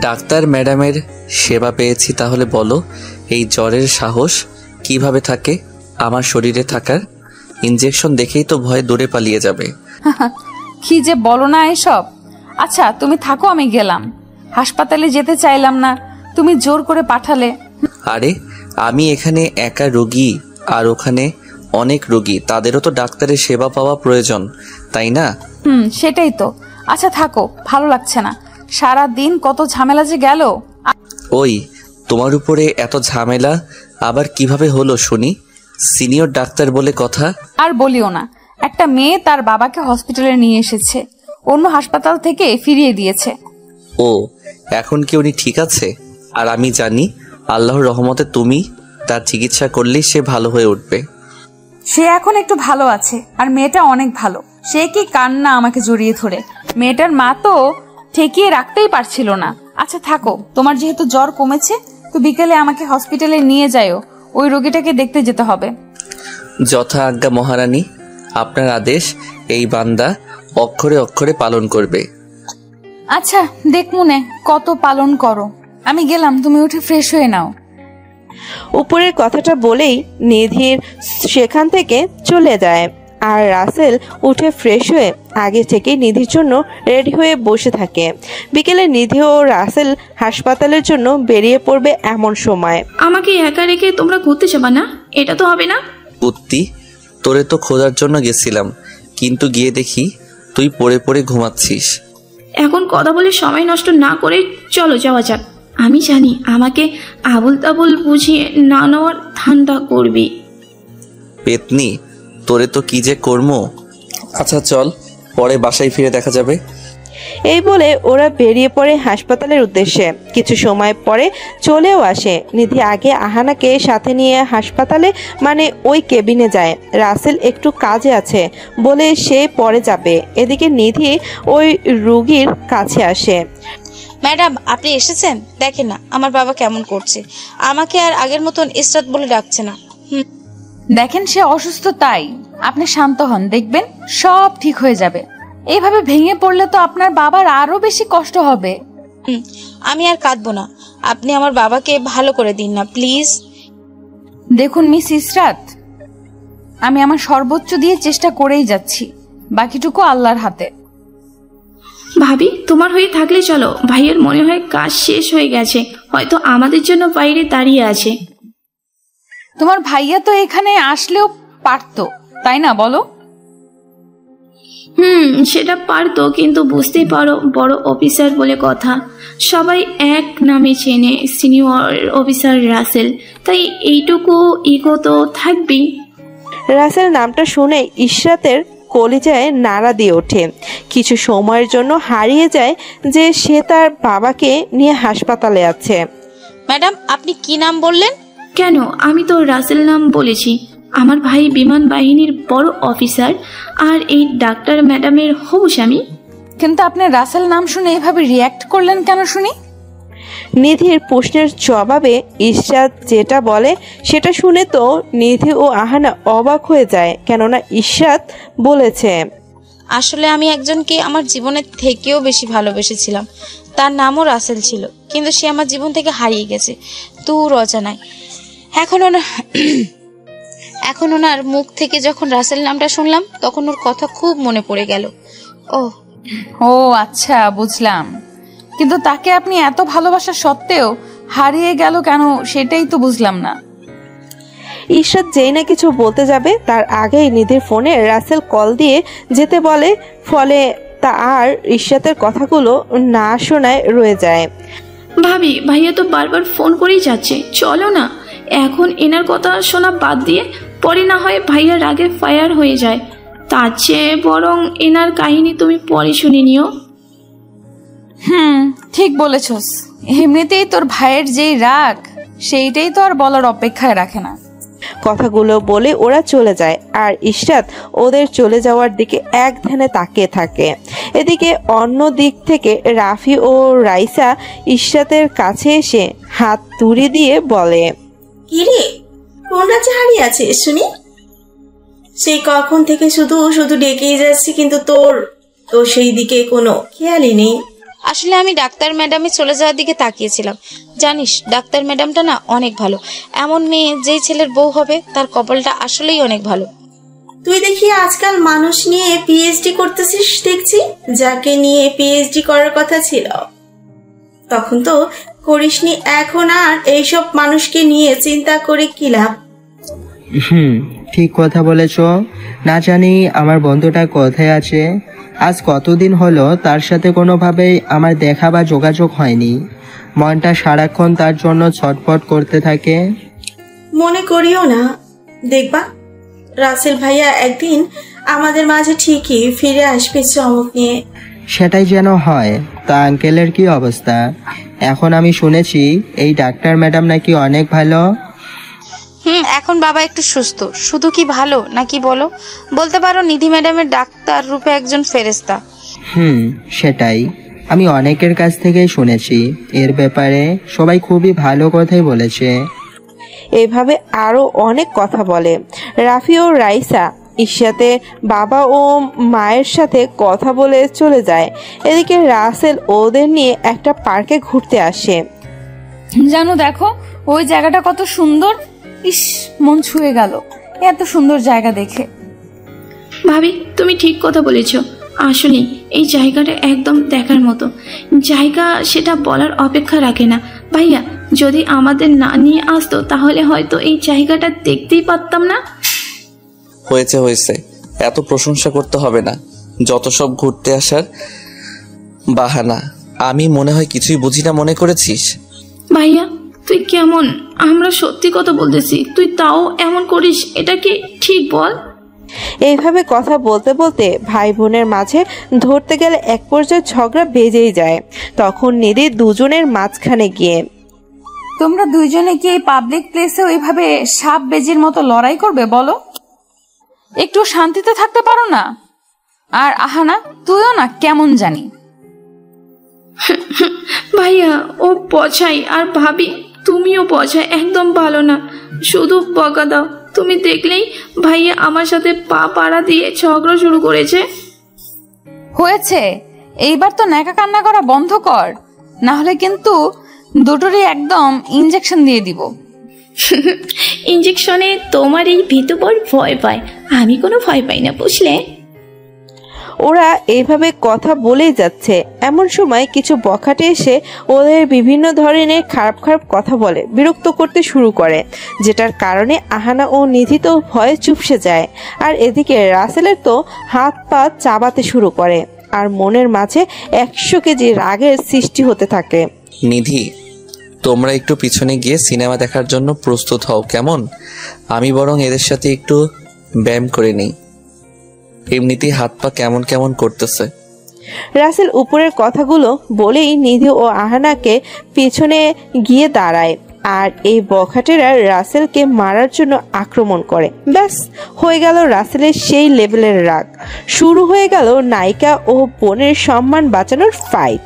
ডাক্তার ম্যাডামের সেবা পেয়েছি, তাহলে বলো এই জ্বরের সাহস কিভাবে থাকে আমার শরীরে থাকার? ইনজেকশন দেখেই তো ভয়ে দূরে পালিয়ে যাবে।
কি যে বলো না এসব। আচ্ছা তুমি থাকো, আমি গেলাম। হাসপাতালে যেতে চাইলাম না, তুমি জোর করে পাঠালে।
আরে আমি এখানে একা রোগী, আর ওখানে অনেক রোগী, তাদেরও তো ডাক্তারের সেবা পাওয়া প্রয়োজন, তাই না?
সেটাই তো। আচ্ছা থাকো, ভালো লাগছে না। সারা দিন কত ঝামেলা যে গেল।
ওই তোমার উপরে এত ঝামেলা আবার কিভাবে হলো শুনি? সিনিয়র ডাক্তার বলে কথা।
আর বলিও না, একটা মেয়ে তার বাবাকে হসপিটালে নিয়ে এসেছে, অন্য হাসপাতাল থেকে ফিরিয়ে দিয়েছে।
ও, এখন কি উনি ঠিক আছে? আর আমি জানি আল্লাহর রহমতে তুমি তার চিকিৎসা করলেই সে ভালো হয়ে উঠবে।
সে এখন একটু ভালো আছে, আর মেয়েটা অনেক ভালো। সে কি কান্না আমাকে জড়িয়ে ধরে। মেয়েটার মা তো ঠেকিয়ে রাখতেই পারছিল না। আচ্ছা থাকো, তোমার যেহেতু জ্বর কমেছে, তো বিকেলে আমাকে হসপিটালে নিয়ে যাও, ওই রোগীটাকে দেখতে যেতে হবে।
যথা আজ্ঞা মহারানী, আপনার আদেশ এই বান্দা অক্ষরে অক্ষরে পালন করবে।
আচ্ছা দেখ মনে কত পালন করো, আমি গেলাম, তুমি উঠে ফ্রেশ হয়ে নাও।
উপরের কথাটা বলেই নিধির সেখান থেকে চলে যায়। আর রাসেল উঠে ফ্রেশ হয়ে আগে থেকে নিধির জন্য রেডি হয়ে বসে থাকে। বিকেলে নিধি ও রাসেল হাসপাতালের জন্য বেরিয়ে পড়বে এমন সময়।
আমাকে একা রেখে তোমরা ঘুরতে যাবা না? এটা তো হবে না।
উত্তি, তোরে তো খোঁজার জন্য গেছিলাম, কিন্তু গিয়ে দেখি তুই পড়ে পড়ে ঘুমাচ্ছিস।
এখন কথা বলে সময় নষ্ট না করে চলো যাওয়া যাক। আমি জানি আমাকে আবুল তাবুল বুঝিয়ে না নেওয়ার ধান্দা করবি।
পেতনি, তোরে তো কি যে কর্ম। আচ্ছা চল, পরে বাসায় ফিরে দেখা যাবে।
এই বলে ওরা বেরিয়ে পড়ে হাসপাতালের উদ্দেশ্যে। কিছু সময় পরে চলেও আসে। নিধি আগে আহানাকে সাথে নিয়ে হাসপাতালে মানে ওই কেবিনে যায়। রাসেল একটু কাজে আছে বলে সে পরে যাবে। এদিকে নিধি ওই রুগীর কাছে আসে।
ম্যাডাম আপনি এসেছেন? দেখেন না আমার বাবা কেমন করছে, আমাকে আর আগের মতন ইসরাত বলে ডাকছে না।
দেখেন সে অসুস্থ, তাই আপনি শান্ত হন, দেখবেন সব ঠিক হয়ে যাবে। এইভাবে ভেঙে পড়লে তো আপনার বাবার আরো বেশি কষ্ট হবে।
আমি আর কাঁদবো না, আপনি আমার বাবাকে ভালো করে দিন না প্লিজ।
দেখুন মিস ইসরাত, আমি আমার সর্বোচ্চ দিয়ে চেষ্টা করেই যাচ্ছি, বাকিটুকু আল্লাহর হাতে।
ভাবি তোমার হয়ে থাকলে চলো, ভাইয়ের মনে হয় কাজ শেষ হয়ে গেছে, হয়তো আমাদের জন্য বাইরে দাঁড়িয়ে আছে।
তোমার ভাইয়া তো এখানে আসলেও পারতো, তাই না বলো?
সেটা পারতো, কিন্তু বুঝতেই পারো বড় অফিসার বলে কথা, সবাই এক নামে চেনে, সিনিয়র অফিসার রাসেল, তাই এইটুকু ইগো তো থাকবেই।
রাসেল নামটা শুনে ইশরাতের কলিজায় নাড়া দিয়ে ওঠে। কিছু সময়ের জন্য হারিয়ে যায় যে সে তার বাবাকে নিয়ে হাসপাতালে আছে।
ম্যাডাম আপনি কি নাম বললেন?
কেন, আমি তো রাসেল নাম বলেছি। আমার ভাই বিমান বাহিনীর বড় অফিসার আর এই ডাক্তার ম্যাডামের হবু স্বামী।
কিন্তু আপনি রাসেল নাম শুনে এভাবে রিয়্যাক্ট করলেন কেন শুনি?
নিধির প্রশ্নের জবাবে ইশরাত যেটা বলে সেটা শুনে তো নিধি ও আহানা অবাক হয়ে যায়, কেননা ইশরাত বলেছে,
আসলে আমি একজনকে আমার জীবনের থেকেও বেশি ভালোবেসেছিলাম, তার নামও রাসেল ছিল, কিন্তু সে আমার জীবন থেকে হারিয়ে গেছে দূর অজানায়। এখন ওনার মুখ থেকে যখন রাসেল নামটা শুনলাম তখন ওর কথা খুব মনে পড়ে গেল।
ও আচ্ছা বুঝলাম, কিন্তু তাকে আপনি এত ভালোবাসা সত্ত্বেও হারিয়ে গেল কেন সেটাই তো বুঝলাম না।
ইশরাত যেই না কিছু বলতে যাবে তার আগেই নিধির ফোনে রাসেল কল দিয়ে যেতে বলে, ফলে তা আর ইশরাতের কথাগুলো না শোনায় রয়ে যায়।
ভাবি ভাইয়া তো বারবার ফোন করেই যাচ্ছে, চলো না, এখন এনার কথা শোনা বাদ দিয়ে পরে না হয় ভাইয়ার রাগে ফায়ার হয়ে যায়, তার চেয়ে বরং এনার কাহিনী তুমি পরে শুনে নিও।
ঠিক বলেছস, এমনিতেই তোর ভাইয়ের যেই রাগ সেইটাই তো আর বলার অপেক্ষায় রাখে না।
কথাগুলো বলে ওরা চলে যায় আর ইশরাত ওদের চলে যাওয়ার দিকে এক ধ্যানে তাকিয়ে থাকে। এদিকে অন্য দিক থেকে রাফি ও রাইসা ইশরাতের কাছে এসে হাত তুড়ি দিয়ে বলে,
কিরে কোন রাজ্যে হারিয়ে আছে শুনি? সেই কখন থেকে শুধু শুধু ডেকেই যাচ্ছি, কিন্তু তোর তো সেই দিকে কোনো খেয়ালই নেই।
আসলে আমি ডাক্তার ম্যাডামে চলে যাওয়ার দিকে তাকিয়েছিলাম। জানিস ডাক্তার ম্যাডামটা না অনেক ভালো, এমন মেয়ে যেই ছেলের বউ হবে তার কপালটা আসলেই অনেক ভালো।
তুই দেখি আজকাল মানুষ নিয়ে পিএইচডি করতেছিস দেখছি, যাকে নিয়ে পিএইচডি করার কথা ছিল তখন তো করিসনি, এখন আর এইসব মানুষকে নিয়ে চিন্তা করে কি লাভ?
ঠিক কথা বলেছ। না জানি আমার বন্ধুটা কোথায় আছে, আজ কতদিন হলো তার সাথে কোনোভাবেই আমার দেখা বা যোগাযোগ হয়নি। মনটা সারাক্ষণ তার জন্য ছটফট করতে থাকে।
মনে করিও না, দেখবা রাসেল ভাইয়া একদিন আমাদের মাঝে ঠিকই ফিরে আসবে চমক নিয়ে।
সেটাই যেন হয়। তা আঙ্কেলের কি অবস্থা? এখন আমি শুনেছি এই ডাক্তার ম্যাডাম নাকি অনেক ভালো।
এখন বাবা একটু সুস্থ, শুধু কি ভালো নাকি বলো, বলতে পারো নিধি ম্যাডামের ডাক্তার রূপে একজন ফেরেস্তা।
সেটাই। আমি অনেকের কাছ থেকেই শুনেছি এর ব্যাপারে, সবাই খুবই ভালো কথাই বলেছে।
এভাবে আরো অনেক কথা বলে রাফি ও রাইসা। ঈশাতে বাবা ও মায়ের সাথে কথা বলে চলে যায়। এদিকে রাসেল ওদের নিয়ে একটা পার্কে ঘুরতে আসে।
জানো দেখো ওই জায়গাটা কত সুন্দর, ইস মন ছুঁয়ে গেল এত সুন্দর জায়গা দেখে।
ভাবি তুমি ঠিক কথা বলেছ, আসলে এই জায়গাটা একদম দেখার মতো জায়গা, সেটা বলার অপেক্ষা রাখে না। ভাইয়া যদি আমাদের না নিয়ে আসতো তাহলে হয়তো এই জায়গাটা দেখতেই পারতাম না।
হয়েছে, এত প্রশংসা করতে হবে না, যত সব ঘুরতে আসার বাহানা। আমি মনে হয় কিছুই বুঝি না মনে করেছিস?
ভাইয়া তুই কেমন? আমরা সত্যি কথা বলতেছি, তুই তাও এমন করিস, এটা কি ঠিক বল?
এইভাবে কথা বলতে বলতে ভাই বোনের মাঝে ধরতে গেলে এক পর্যায়ে ঝগড়া বেজেই যায়। তখন নিধি দুজনের মাঝখানে গিয়ে,
তোমরা দুইজনে কি এই পাবলিক প্লেসে ওইভাবে সাপ বেজির মতো লড়াই করবে বলো? একটু শান্তিতে থাকতে পারো না? আর আহানা তুইও না কেমন জানি।
ভাইয়া ও পছাই, আর ভাবি তুমিও পছাই, একদম ভালো না, শুধু বকা দাও। তুমি দেখলেই ভাইয়া আমার সাথে পা পাড়া দিয়ে ঝগড়া শুরু করেছে।
হয়েছে, এইবার তো ন্যাকা কান্না করা বন্ধ কর, না হলে কিন্তু দুটোরই একদম ইনজেকশন দিয়ে দিব।
ইনজেকশনে তোমার এই ভীতবর ভয় পায়, আমি কোনো ভয় পাই না, বুঝলে?
ওরা এইভাবে কথা বলেই যাচ্ছে, এমন সময় কিছু বখাটে এসে ওদের বিভিন্ন ধরনের খারাপ খারাপ কথা বলে বিরক্ত করতে শুরু করে, যেটার কারণে আহানা ও নিধি তো ভয়ে চুপসে যায়। আর এদিকে রাসেলের তো হাত পা চাবাতে শুরু করে, আর মনের মাঝে 100 কেজি রাগের সৃষ্টি হতে থাকে।
নিধি, তোমরা একটু পিছনে গিয়ে সিনেমা দেখার জন্য প্রস্তুত হও, কেমন? আমি বরং এদের সাথে একটু ব্যায়াম করে নিই, এমনিতেই হাত পা কেমন কেমন করতেছে।
রাসেল উপরের কথাগুলো বলেই নিধি ও আহানাকে পিছনে গিয়ে দাঁড়ায়, আর এই বখাটেরা রাসেলকে মারার জন্য আক্রমণ করে। ব্যাস হয়ে গেল রাসেলের সেই লেভেলের রাগ। শুরু হয়ে গেল নায়িকা ও বোনের সম্মান বাঁচানোর ফাইট।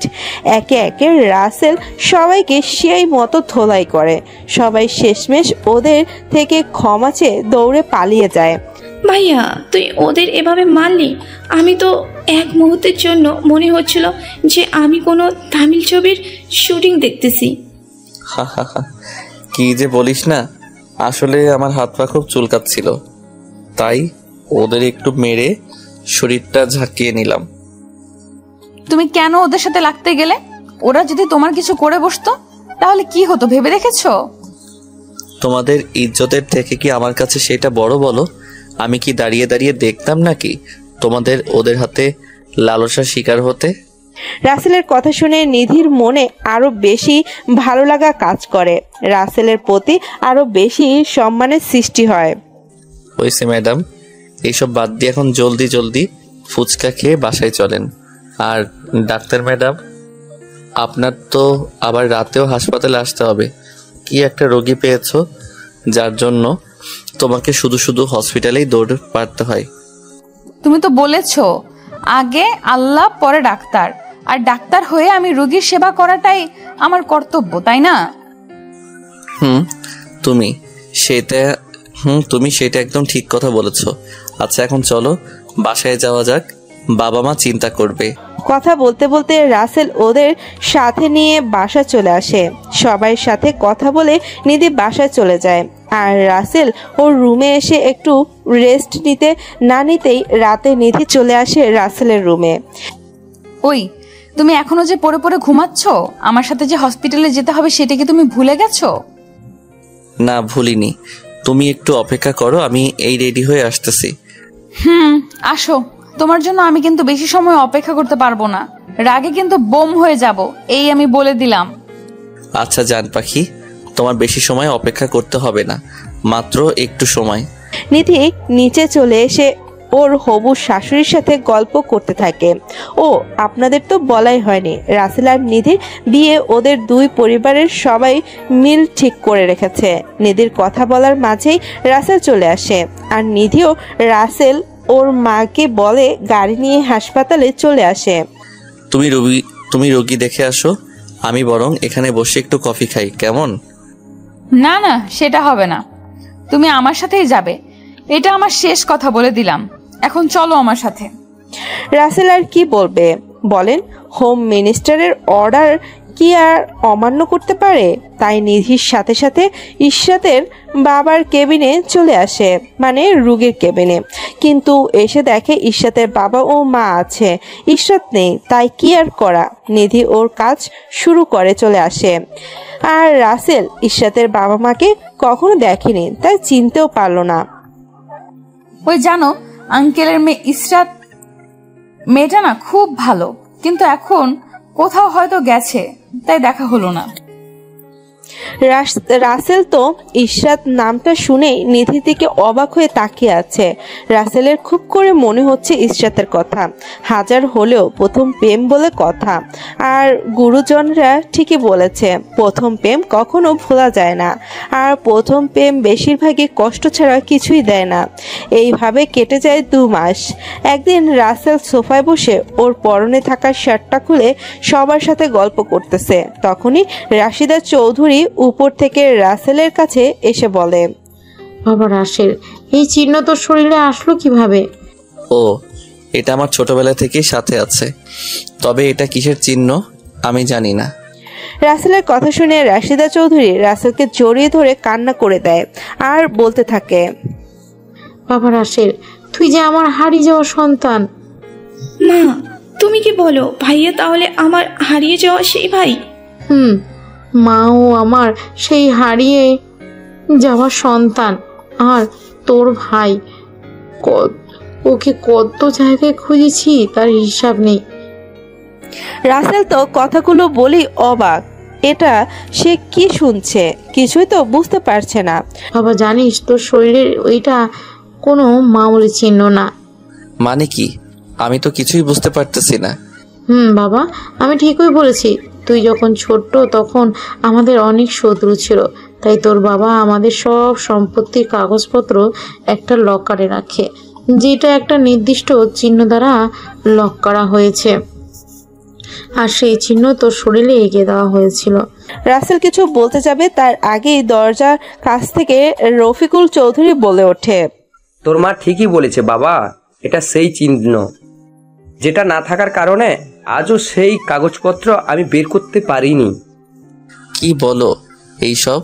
একে একে রাসেল সবাইকে সেই মতো ধোলাই করে। সবাই শেষমেশ ওদের থেকে ক্ষমা চেয়ে দৌড়ে পালিয়ে যায়।
ভাইয়া তুই ওদের এভাবে মারলি, আমি তো এক মুহূর্তের জন্য মনে হচ্ছিল যে আমি কোনো তামিল ছবির শুটিং দেখতেছি।
কি যে বলিস না, আসলে আমার হাত পা খুব চুলকাচ্ছিল, তাই ওদের একটু মেরে শরীরটা ঝাঁকিয়ে নিলাম।
তুমি কেন ওদের সাথে লাগতে গেলে? ওরা যদি তোমার কিছু করে বসতো তাহলে কি হতো ভেবে দেখেছো?
তোমাদের ইজ্জতের থেকে কি আমার কাছে সেটা বড় বলো? আমি কি দাঁড়িয়ে দাঁড়িয়ে দেখতাম নাকি তোমাদের ওদের হাতে লালসার শিকার হতে?
রাসেলের কথা শুনে নিধির মনে আরো বেশি ভালো লাগা কাজ করে। রাসেলের প্রতি আরো বেশি সম্মানের সৃষ্টি হয়।
হয়েছে ম্যাডাম, এইসব বাদ দিয়ে এখন জলদি জলদি ফুচকা খেয়ে বাসায় চলেন। আর ডাক্তার ম্যাডাম, আপনার তো আবার রাতেও হাসপাতালে আসতে হবে। কি একটা রোগী পেয়েছো যার জন্য তোমাকে শুধু শুধু হসপিটালেই দৌড়ে পারতে হয়।
তুমি তো বলেছো আগে আল্লাহ পরে ডাক্তার, আর ডাক্তার হয়ে আমি রোগীর সেবা করাটাই আমার কর্তব্য, তাই না?
তুমি সেটা একদম ঠিক কথা বলেছো। আচ্ছা এখন চলো বাসায় যাওয়া যাক, বাবা মা চিন্তা করবে।
কথা বলতে বলতে রাসেল ওদের সাথে নিয়ে বাসা চলে আসে। সবাই সাথে কথা বলে নিধি বাসায় চলে যায়, আর রাসেল ওর রুমে এসে একটু রেস্ট নিতে না নিতেই রাতে নিধি চলে আসে রাসেলের রুমে।
ওই তুমি এখনো যে পড়ে পড়ে ঘুমাচ্ছ, আমার সাথে যে হসপিটালে যেতে হবে সেটা কি তুমি ভুলে গেছো?
না ভুলিনি, তুমি একটু অপেক্ষা করো, আমি এই রেডি হয়ে আসতেছি।
আসো, তোমার জন্য আমি কিন্তু বেশি সময় অপেক্ষা করতে পারবো না, রাগে কিন্তু বোম হয়ে যাব, এই আমি বলে দিলাম।
আচ্ছা জান পাখি, তোমার বেশি সময় অপেক্ষা করতে হবে না, মাত্র একটু সময়।
নিধি নিচে চলে এসে ওর হবু শাশুড়ির সাথে গল্প করতে থাকে। ও আপনাদের তো বলাই হয়নি, রাসেল আর নিধির বিয়ে ওদের দুই পরিবারের সবাই মিল ঠিক করে রেখেছে। নিধির কথা বলার মাঝেই রাসেল চলে আসে, আর নিধিও রাসেল ওর মাকে বলে গাড়ি নিয়ে হাসপাতালে চলে আসে।
তুমি তুমি রোগী দেখে আসো, আমি বরং এখানে বসে একটু কফি খাই, কেমন?
না না, সেটা হবে না। তুমি আমার সাথেই যাবে, এটা আমার শেষ কথা বলে দিলাম। এখন চলো আমার সাথে।
রাসেল আর কি বলবে বলেন, হোম মিনিস্টারের অর্ডার কি আর অমান্য করতে পারে? তাই নিধির সাথে সাথে ইশরাতের বাবার কেবিনে চলে আসে, মানে রুগীর কেবিনে। কিন্তু এসে দেখে ইশরাতের বাবা ও মা আছে, ইশরাত নেই। তাই কি আর করা, নিধি ওর কাজ শুরু করে চলে আসে। আর রাসেল ইশরাতের বাবা মাকে কখনো দেখেনি, তাই চিনতেও পারলো না।
ওই জানো, আঙ্কেলের মেয়ে ইশরাত, মেয়েটা না খুব ভালো, কিন্তু এখন কোথাও হয়তো গেছে, তাই দেখা হলো না।
রাসেল তো ইশরাত নামটা শুনেই নিধির দিকে অবাক হয়ে তাকিয়ে আছে। রাসেলের খুব করে মনে হচ্ছে ইশরাতের কথা, হাজার হলেও প্রথম প্রেম বলে কথা। আর গুরুজনরা ঠিকই বলেছে, প্রথম প্রেম কখনো ভোলা যায় না। আর প্রথম প্রেম বেশিরভাগই কষ্ট ছাড়া কিছুই দেয় না। এইভাবে কেটে যায় 2 মাস। একদিন রাসেল সোফায় বসে ওর পরনে থাকা শার্টটা খুলে সবার সাথে গল্প করতেছে। তখনই রাশিদা চৌধুরী উপর থেকে রাসেলের কাছে এসে বলে,
বাবা রাসেল, এই চিহ্ন তোর শরীরে আসলো কিভাবে?
ও, এটা আমার ছোটবেলা থেকেই সাথে আছে, তবে এটা কিসের চিহ্ন আমি জানি না।
রাসেলের কথা শুনে রাশিদা চৌধুরী রাসেলকে জড়িয়ে ধরে কান্না করে দেয় আর বলতে থাকে,
বাবা রাসেল, তুই যে আমার হারিয়ে যাওয়া সন্তান।
মা, তুমি কি বলো? ভাইয়া তাহলে আমার হারিয়ে যাওয়া সেই ভাই?
মাও আমার সেই হারিয়ে যাওয়া সন্তান। আর তোর ভাই, ওকে কত জায়গায় খুঁজেছি তার হিসাব নেই।
রাসেল তো কথাগুলো বলেই অবাক। এটা সে কি শুনছে, কিছুই তো বুঝতে পারছে না।
বাবা জানিস, তোর শরীরের ওইটা কোনো মামুলি চিহ্ন না।
মানে কি? আমি তো কিছুই বুঝতে পারতেছি না।
বাবা, আমি ঠিকই বলেছি। তুই যখন ছোট্ট তখন আমাদের অনেক শত্রু ছিল, তাই তোর বাবা আমাদের সব সম্পত্তির কাগজপত্র একটা লকারে রাখে, যেটা একটা নির্দিষ্ট চিহ্ন দ্বারা লক করা হয়েছে। আর সেই চিহ্ন তোর শরীরে এঁকে দেওয়া হয়েছিল।
রাসেল কিছু বলতে যাবে, তার আগেই দরজার কাছ থেকে রফিকুল চৌধুরী বলে ওঠে,
তোর মা ঠিকই বলেছে বাবা, এটা সেই চিহ্ন যেটা না থাকার কারণে আজও সেই কাগজপত্র আমি বের করতে পারিনি।
কি বলো এইসব?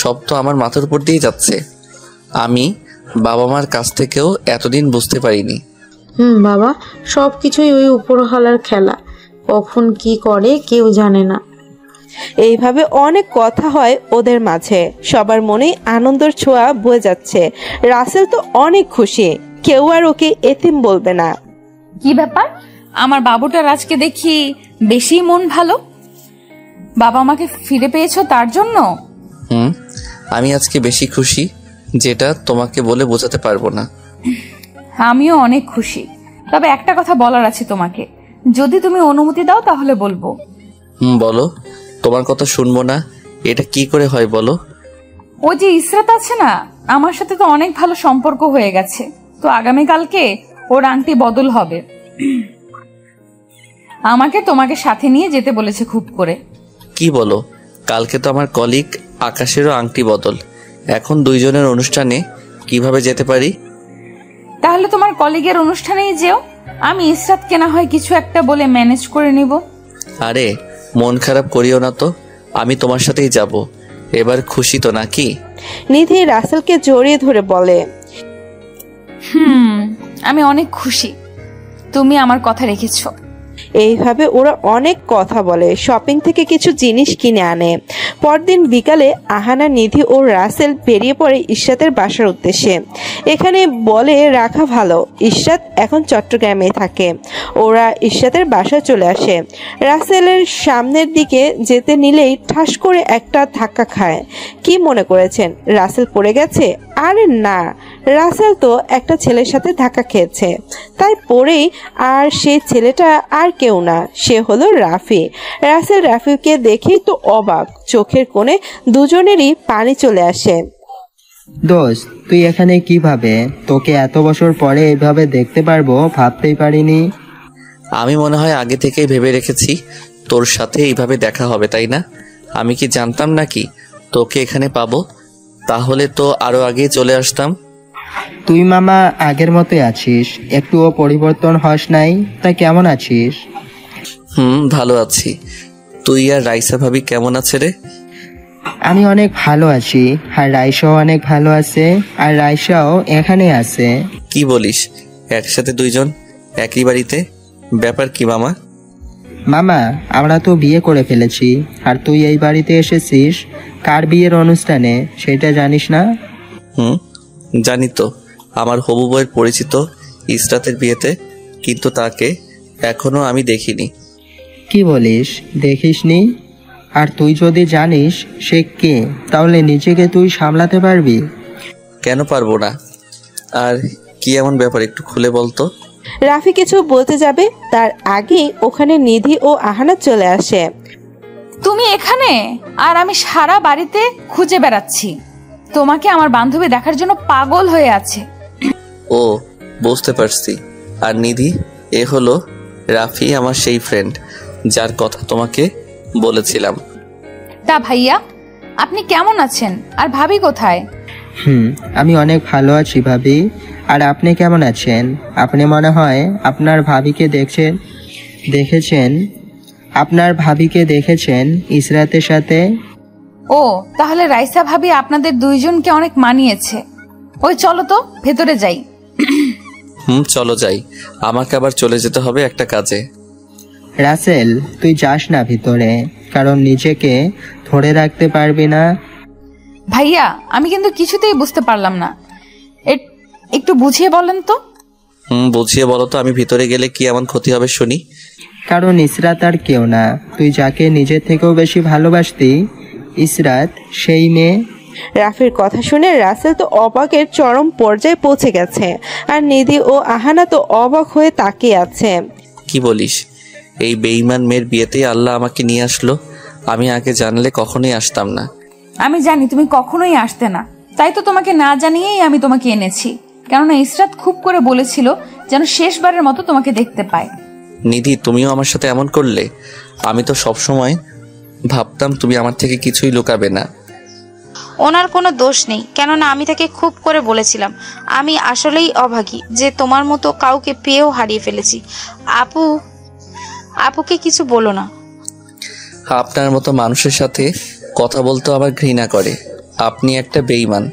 সব তো আমার মাথার উপর দিয়ে যাচ্ছে। আমি বাবা মার কাছ থেকেও এতদিন বুঝতে পারিনি।
বাবা, সব কিছুই ওই উপরওয়ালার খেলা, কখন কি করে কেউ জানে না।
এইভাবে অনেক কথা হয় ওদের মাঝে, সবার মনে আনন্দের ছোঁয়া বয়ে যাচ্ছে। রাসেল তো অনেক খুশি, কেউ আর ওকে এতিম বলবে না।
কি ব্যাপার, আমার বাবুটার আজকে দেখি বেশি মন ভালো। বাবা মাকে ফিরে পেয়েছো তার জন্য?
আমি আজকে বেশি খুশি, যেটা তোমাকে বলে বোঝাতে পারবো না।
আমিও অনেক খুশি, তবে একটা কথা বলার আছে তোমাকে, যদি তুমি অনুমতি দাও তাহলে বলবো।
বলো, তোমার কথা শুনবো না এটা কি করে হয় বলো?
ও যে ইশরাত আছে না, আমার সাথে তো অনেক ভালো সম্পর্ক হয়ে গেছে, তো আগামীকালকে ওর আংটি বদল হবে। আমাকে তোমাকে সাথে নিয়ে যেতে বলেছে খুব করে।
কি বলো? কালকে তো আমার কলিগ আকাশেরও আংটি বদল, এখন দুইজনের অনুষ্ঠানে কিভাবে যেতে পারি?
তাহলে তোমার কলিগের অনুষ্ঠানেই যেও, আমি ইশরাতকে না হয় কিছু একটা বলে ম্যানেজ করে নিব।
আরে মন খারাপ করিও না তো, আমি তোমার সাথেই যাব। এবার খুশি তো নাকি?
নিধি রাসেলকে জড়িয়ে ধরে বলে,
আমি অনেক খুশি তুমি আমার কথা রেখেছো।
এইভাবে ওরা অনেক কথা বলে, শপিং থেকে কিছু জিনিস কিনে আনে। পরদিন বিকালে আহানা, নিধি ও রাসেল বেরিয়ে পড়ে ইশরাতের বাসার উদ্দেশ্যে। এখানে বলে রাখা ভালো, ইশরাত এখন চট্টগ্রামে থাকে। ওরা ইশরাতের বাসায় চলে আসে। রাসেলের সামনের দিকে যেতে নিলেই ঠাস করে একটা ধাক্কা খায়। কি মনে করেছেন রাসেল পড়ে গেছে? আরে না, রাসেল তো একটা ছেলের সাথে ধাক্কা খেয়েছে, তাই পড়েই। আর সেই ছেলেটা আর কেউ না, সে হলো রাফি। রাসেল রাফিকে দেখেই তো অবাক, চোখের কোণে দুজনেরই পানি চলে আসে।
দোস্ত, তুই এখানে কিভাবে? তোকে এত বছর পরে এভাবে দেখতে পারবো ভাবতেই পারিনি।
আমি মনে হয় আগে থেকেই ভেবে রেখেছি তোর সাথে এইভাবে দেখা হবে, তাই না? আমি কি জানতাম নাকি তোকে এখানে পাবো? তাহলে তো আরো আগে চলে আসতাম।
তুই মামা আগের মতোই আছিস, একটুও পরিবর্তন হস নাই। তা কেমন আছিস?
ভালো আছি। তুই আর রাইসা ভাবি কেমন আছে রে?
আমি অনেক ভালো আছি, আর রাইসাও অনেক ভালো আছে, আর রাইসাও এখানে আছে।
কি বলিস, একসাথে দুইজন একই বাড়িতে? ব্যাপার কি মামা?
মামা, আমরা তো বিয়ে করে ফেলেছি, আর তুই এই বাড়িতে এসেছিস কার বিয়ের অনুষ্ঠানে সেটা জানিস না?
জানি তো, আমার হবু বউয়ের পরিচিত ইসরাতের বিয়েতে, কিন্তু তাকে এখনো আমি দেখিনি।
কি বলিস, দেখিসনি? আর তুই যদি জানিস সে কে, তাহলে নিজেকে তুই সামলাতে পারবি?
কেন পারবো না? আর কি এমন ব্যাপার, একটু খুলে বলতো।
রাফি কিছু বলতে যাবে তার আগে ওখানে নিধি ও আহানা চলে আসে।
তুমি এখানে? আর আমি সারা বাড়িতে খুঁজে বেড়াচ্ছি, তোমাকে আমার বান্ধবী দেখার জন্য পাগল হয়ে আছে।
ও, বুঝতে পারছি। আর নিধি, এ হলো রাফি, আমার সেই ফ্রেন্ড যার কথা তোমাকে বলেছিলাম।
তা ভাইয়া, আপনি কেমন আছেন? আর ভাবি কোথায়?
আমি অনেক ভালো আছি ভাবি। আর আপনি কেমন আছেন? আপনি মনে হয় আপনার ভাবিকে দেখেছেন ইসরাতের সাথে।
ও, তাহলে রাইসা ভাবি আপনাদের দুইজনকে অনেক মানিয়েছে। ওই চলো তো ভেতরে যাই।
চলো যাই, আমাকে আবার চলে যেতে হবে একটা কাজে।
রাসেল, তুই যাস না ভিতরে, কারণ নিজেকে ধরে রাখতে পারবি না।
ভাইয়া, আমি কিন্তু কিছুতেই বুঝতে পারলাম না, একটু বুঝিয়ে বলেন তো।
বুঝিয়ে বলো তো, আমি ভিতরে গেলে কি এমন ক্ষতি হবে শুনি?
কারণ ইসরাত আর কেউ না, তুই যাকে নিজের থেকেও বেশি ভালোবাসতি, ইসরাত সেই মেয়ে।
রাফির কথা শুনে রাসেল তো অবাকের চরম পর্যায়ে পৌঁছে গেছে, আর নিধি ও আহানা তো অবাক হয়ে তাকিয়ে আছে।
কি বলিস? এই বেঈমান মেয়ের বিয়েতেই আল্লাহ আমাকে নিয়ে আসলো। আমি আগে জানলে কখনোই আসতাম না।
আমি জানি তুমি কখনোই আসতে না, তাই তো তোমাকে না জানিয়েই আমি তোমাকে এনেছি, কেননা ইসরাত খুব করে বলেছিল যেন শেষবারের মতো তোমাকে দেখতে পায়।
নিধি, তুমিও আমার সাথে এমন করলে? আমি তো সবসময় ভাবতাম তুমি আমার থেকে কিছুই লুকাবে না।
ওনার কোনো দোষ নেই, কেননা আমি তাকে খুব করে বলেছিলাম আমি আসলেই অভাগী, যে তোমার মতো কাউকে পেয়েও হারিয়ে ফেলেছি। আপুকে কিছু বলো না।
আপনার মতো মানুষের সাথে কথা বলতে আমার ঘৃণা করে। আপনি একটা বেঈমান।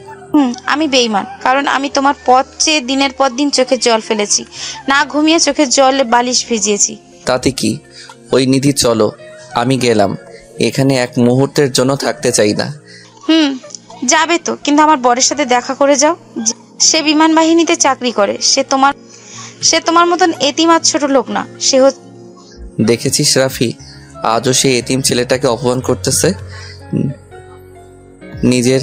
আমি বেঈমান, কারণ আমি তোমার পথ চেয়ে দিনের পর দিন চোখের জল ফেলেছি, না ঘুমিয়ে চোখের জলে বালিশ ভিজিয়েছি।
তাতে কি? ওই নিধি, চলো, আমি গেলাম। এখানে এক মুহূর্তের জন্য থাকতে চাই না।
যাবে তো, কিন্তু আমার বরের সাথে দেখা করে যাও। সে বিমান বাহিনীতে চাকরি করে। সে তোমার মতন এতিম আর ছোট লোক না।
দেখেছিস রাফি, আজও সেই এতিম ছেলেটাকে অপমান করতেছে। নিজের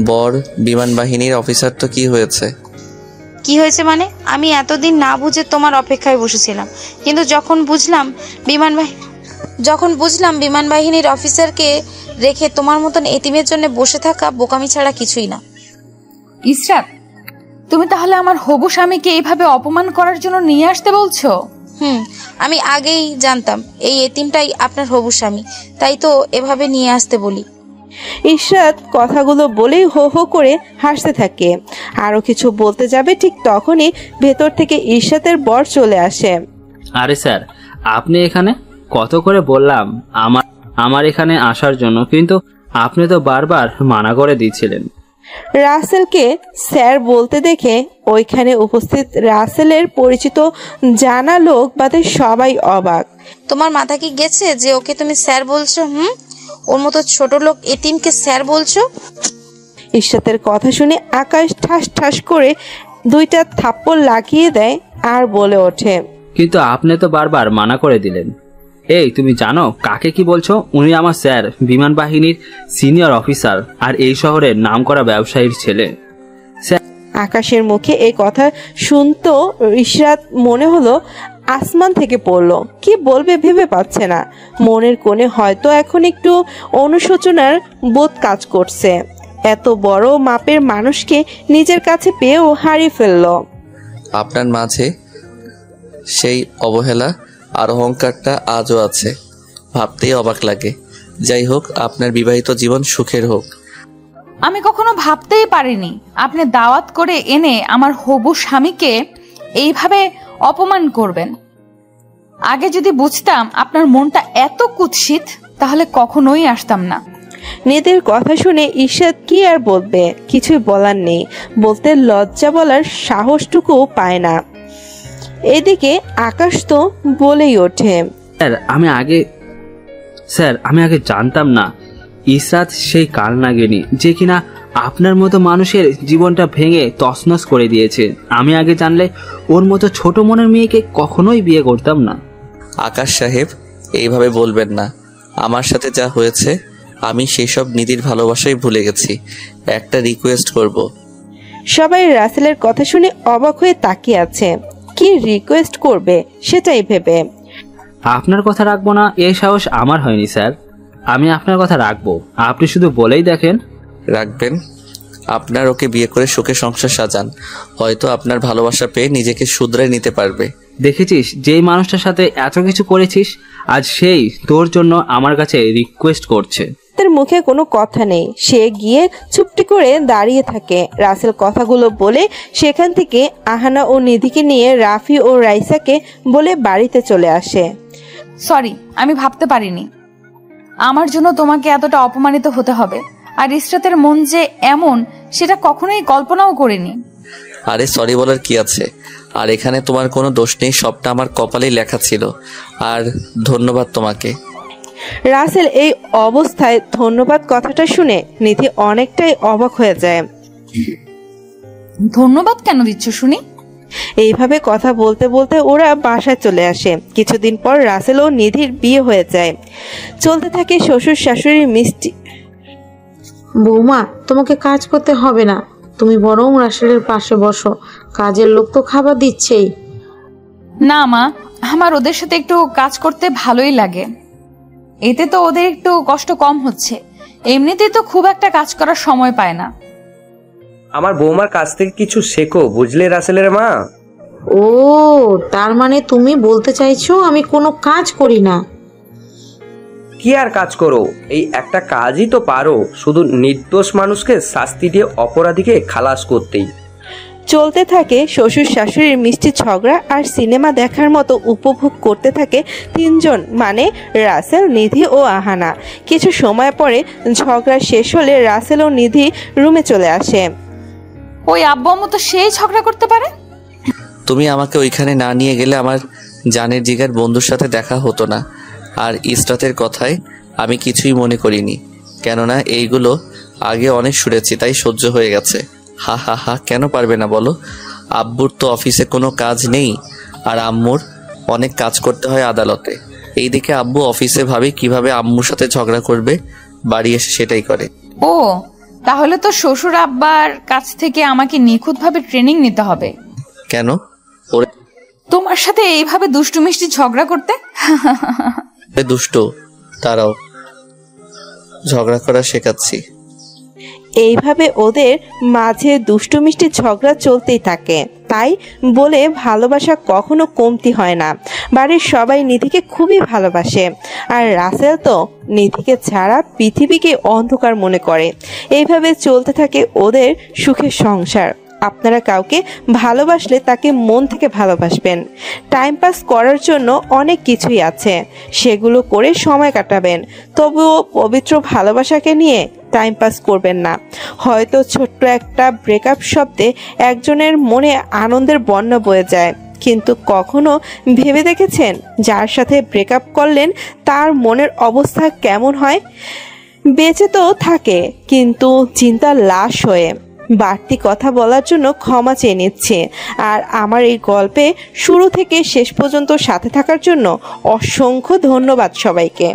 বর বিমান বাহিনীর অফিসার, তো কি হয়েছে?
কি হয়েছে মানে? আমি এতদিন না বুঝে তোমার অপেক্ষায় বসেছিলাম, কিন্তু যখন বুঝলাম বিমান বাহিনীর অফিসারকে রেখে তোমার মতন এতিমের জন্য বসে থাকা বোকামি ছাড়া কিছুই না।
ইসরাত, তুমি তাহলে আমার হবু স্বামীকে এইভাবে অপমান করার জন্য নিয়ে আসতে বলছো?
আমি আগেই জানতাম এই এতিমটাই আপনার হবু স্বামী, তাই তো এভাবে নিয়ে আসতে বলি।
ইসরাত কথাগুলো বলেই হো হো করে হাসতে থাকে। আরো কিছু বলতে যাবে, ঠিক তখনই ভেতর থেকে ইসরাতের বর চলে আসে।
আরে স্যার, আপনি এখানে? কত করে বললাম আমার এখানে আসার জন্য, কিন্তু আপনি তো বারবার মানা করে দিয়েছিলেন।
রাসেলকে স্যার বলতে দেখে ওইখানে উপস্থিত রাসেলের পরিচিত জানা লোক বাদে সবাই অবাক।
তোমার মাথা কি গেছে যে ওকে তুমি স্যার বলছো? ওর মতো ছোট লোক এতিমকে স্যার বলছো?
ইশরাতের কথা শুনে আকাশ ঠাস ঠাস করে দুইটা থাপ্পড় লাগিয়ে দেয় আর বলে ওঠে,
কিন্তু আপনি তো বারবার মানা করে দিলেন। এই, তুমি জানো কাকে কি বলছো? উনি আমার স্যার, বিমান বাহিনীর সিনিয়র অফিসার, আর এই শহরের নামকরা ব্যবসায়ীর ছেলে।
আকাশের মুখে এই কথা শুনতো ইশরাত মনে হলো আসমান থেকে পড়লো। কি বলবে ভেবে পাচ্ছে না। মনের কোণে হয়তো এখন একটু অনুশোচনার বোধ কাজ করছে। এত বড় মাপের মানুষকে নিজের কাছে পেয়েও হারিয়ে ফেললো।
আপনার মাঝে সেই অবহেলা আর অহংকারটা আজও আছে। ভাবতেই অবাক লাগে। যাই হোক, আপনার বিবাহিত জীবন সুখের হোক।
আমি কখনো ভাবতেই পারিনি আপনি দাওয়াত করে এনে আমার হবু স্বামীকে এইভাবে অপমান করবেন। আগে যদি বুঝতাম আপনার মনটা এত কুৎসিত তাহলে কখনোই আসতাম না।
নিধির কথা শুনে ঈশাদ কি আর বলবে, কিছুই বলার নেই, বলতে লজ্জা বলার সাহসটুকু পায় না। এদিকে আকাশ তো বলেই ওঠে,
স্যার আমি আগে জানতাম না ইসরাত সেই কাল নাগিনী যে কিনা আপনার মতো মানুষের জীবনটা ভেঙে তছনছ করে দিয়েছে। আমি আগে জানলে ওর মতো ছোট মনের মেয়েকে কখনোই বিয়ে করতাম না।
আকাশ সাহেব, এইভাবে বলবেন না। আমার সাথে যা হয়েছে আমি সেসব নিধির ভালোবাসাই ভুলে গেছি। একটা রিকোয়েস্ট করব।
সবাই রাসেলের কথা শুনে অবাক হয়ে তাকিয়ে আছে, কি রিকোয়েস্ট করবে সেটাই ভেবে।
আপনার কথা রাখবো না এই সাহস আমার হয়নি স্যার, আমি আপনার কথা রাখবো, আপনি শুধু বলেই দেখেন।
রাখবেন? আপনার ওকে বিয়ে করে সুখে সংসার সাজান, হয়তো আপনার ভালোবাসা পেয়ে নিজেকে শুধরাই নিতে পারবে।
দেখেছিস যেই মানুষটার সাথে এত কিছু করেছিস, আজ সেই তোর জন্য আমার কাছে রিকোয়েস্ট করছে।
তার মুখে কোনো কথা নেই, সে গিয়ে চুপটি করে দাঁড়িয়ে থাকে। রাসেল কথাগুলো বলে সেখান থেকে আহানা ও নিধিকে নিয়ে রাফি ও রাইসাকে বলে বাড়িতে চলে আসে।
সরি, আমি ভাবতে পারিনি আমার জন্য তোমাকে এতটা অপমানিত হতে হবে, আর ইসরাতের মন যে এমন সেটা কখনোই কল্পনাও করিনি।
আরে সরি বলার কি আছে, আর এখানে তোমার কোনো দোষ নেই, সবটা আমার কপালেই লেখা ছিল। আর ধন্যবাদ তোমাকে।
রাসেল এই অবস্থায় ধন্যবাদ কথাটা শুনে নিধি অনেকটাই অবাক হয়ে যায়।
ধন্যবাদ কেন দিচ্ছ শুনি?
এইভাবে কথা বলতে বলতে ওরা বাসায় চলে আসে। কিছুদিন পর রাসেল ও নিধির বিয়ে হয়ে যায়। চলতে থাকে শ্বশুর শাশুড়ির মিষ্টি।
বৌমা, তোমাকে কাজ করতে হবে না, তুমি বরং রাসেলের পাশে বসো, কাজের লোক তো খাবার দিচ্ছেই।
না মা, আমার ওদের সাথে একটু কাজ করতে ভালোই লাগে, এতে তো ওদের একটু কষ্ট কম হচ্ছে। এমনিতেই তো খুব একটা কাজ করার সময় পায় না।
আমার বৌমার কাছ থেকে কিছু শেখো, বুঝলে রাসেলের মা?
ও, তার মানে তুমি বলতে চাইছো আমি কোনো কাজ করি না?
কি আর কাজ করো, এই একটা কাজই তো পারো, শুধু নির্দোষ মানুষকে শাস্তি দিয়ে অপরাধীকে খালাস করতেই।
চলতে থাকে শ্বশুর শাশুড়ির মিষ্টি ঝগড়া, আর সিনেমা দেখার মতো উপভোগ করতে থাকে তিনজন, মানে রাসেল, নিধি ও আহানা। কিছু সময় পরে ঝগড়া শেষ হলে রাসেল ও নিধি রুমে চলে আসে।
ওই আব্বু আম্মু তো সেই ঝগড়া করতে পারে।
তুমি আমাকে ওইখানে না নিয়ে গেলে আমার জানের জিগার বন্ধুর সাথে দেখা হতো না। আর ইসরাতের কথায় আমি কিছুই মনে করিনি, কেননা এইগুলো আগে অনেক শুনেছি, তাই সহ্য হয়ে গেছে। হা হা হা, কেন পারবে না বলো? আব্বুর তো অফিসে কোনো কাজ নেই, আর আম্মুর অনেক কাজ করতে হয় আদালতে। এইদিকে আব্বু অফিসে ভাবে কিভাবে আম্মুর সাথে ঝগড়া করবে, বাড়ি এসে সেটাই করে।
ও, তাহলে তো শ্বশুর আব্বার কাছ থেকে আমাকে নিখুঁতভাবে ট্রেনিং নিতে হবে।
কেন? ওরে
তোমার সাথে এইভাবে দুষ্টু মিষ্টি ঝগড়া করতে?
দুষ্ট, তারাও ঝগড়া করা শেখাচ্ছি।
এইভাবে ওদের মাঝে দুষ্টু মিষ্টি ঝগড়া চলতেই থাকে। তাই বলে ভালোবাসা কখনো কমতি হয় না। বাড়ির সবাই নিধিকে খুবই ভালোবাসে, আর রাসেল তো নিধিকে ছাড়া পৃথিবীকে অন্ধকার মনে করে। এইভাবে চলতে থাকে ওদের সুখের সংসার। আপনারা কাউকে ভালোবাসলে তাকে মন থেকে ভালোবাসবেন। টাইম পাস করার জন্য অনেক কিছুই আছে, সেগুলো করে সময় কাটাবেন। তবুও পবিত্র ভালোবাসাকে নিয়ে টাইম পাস করবেন না। হয়তো ছোট্ট একটা ব্রেকআপ শব্দে একজনের মনে আনন্দের বন্যা বয়ে যায়, কিন্তু কখনো ভেবে দেখেছেন যার সাথে ব্রেকআপ করলেন তার মনের অবস্থা কেমন হয়? বেঁচে তো থাকে, কিন্তু চিন্তার লাশ হয়ে। বাড়তি কথা বলার জন্য ক্ষমা চেয়ে নিচ্ছে। আর আমার এই গল্পে শুরু থেকে শেষ পর্যন্ত সাথে থাকার জন্য অসংখ্য ধন্যবাদ সবাইকে।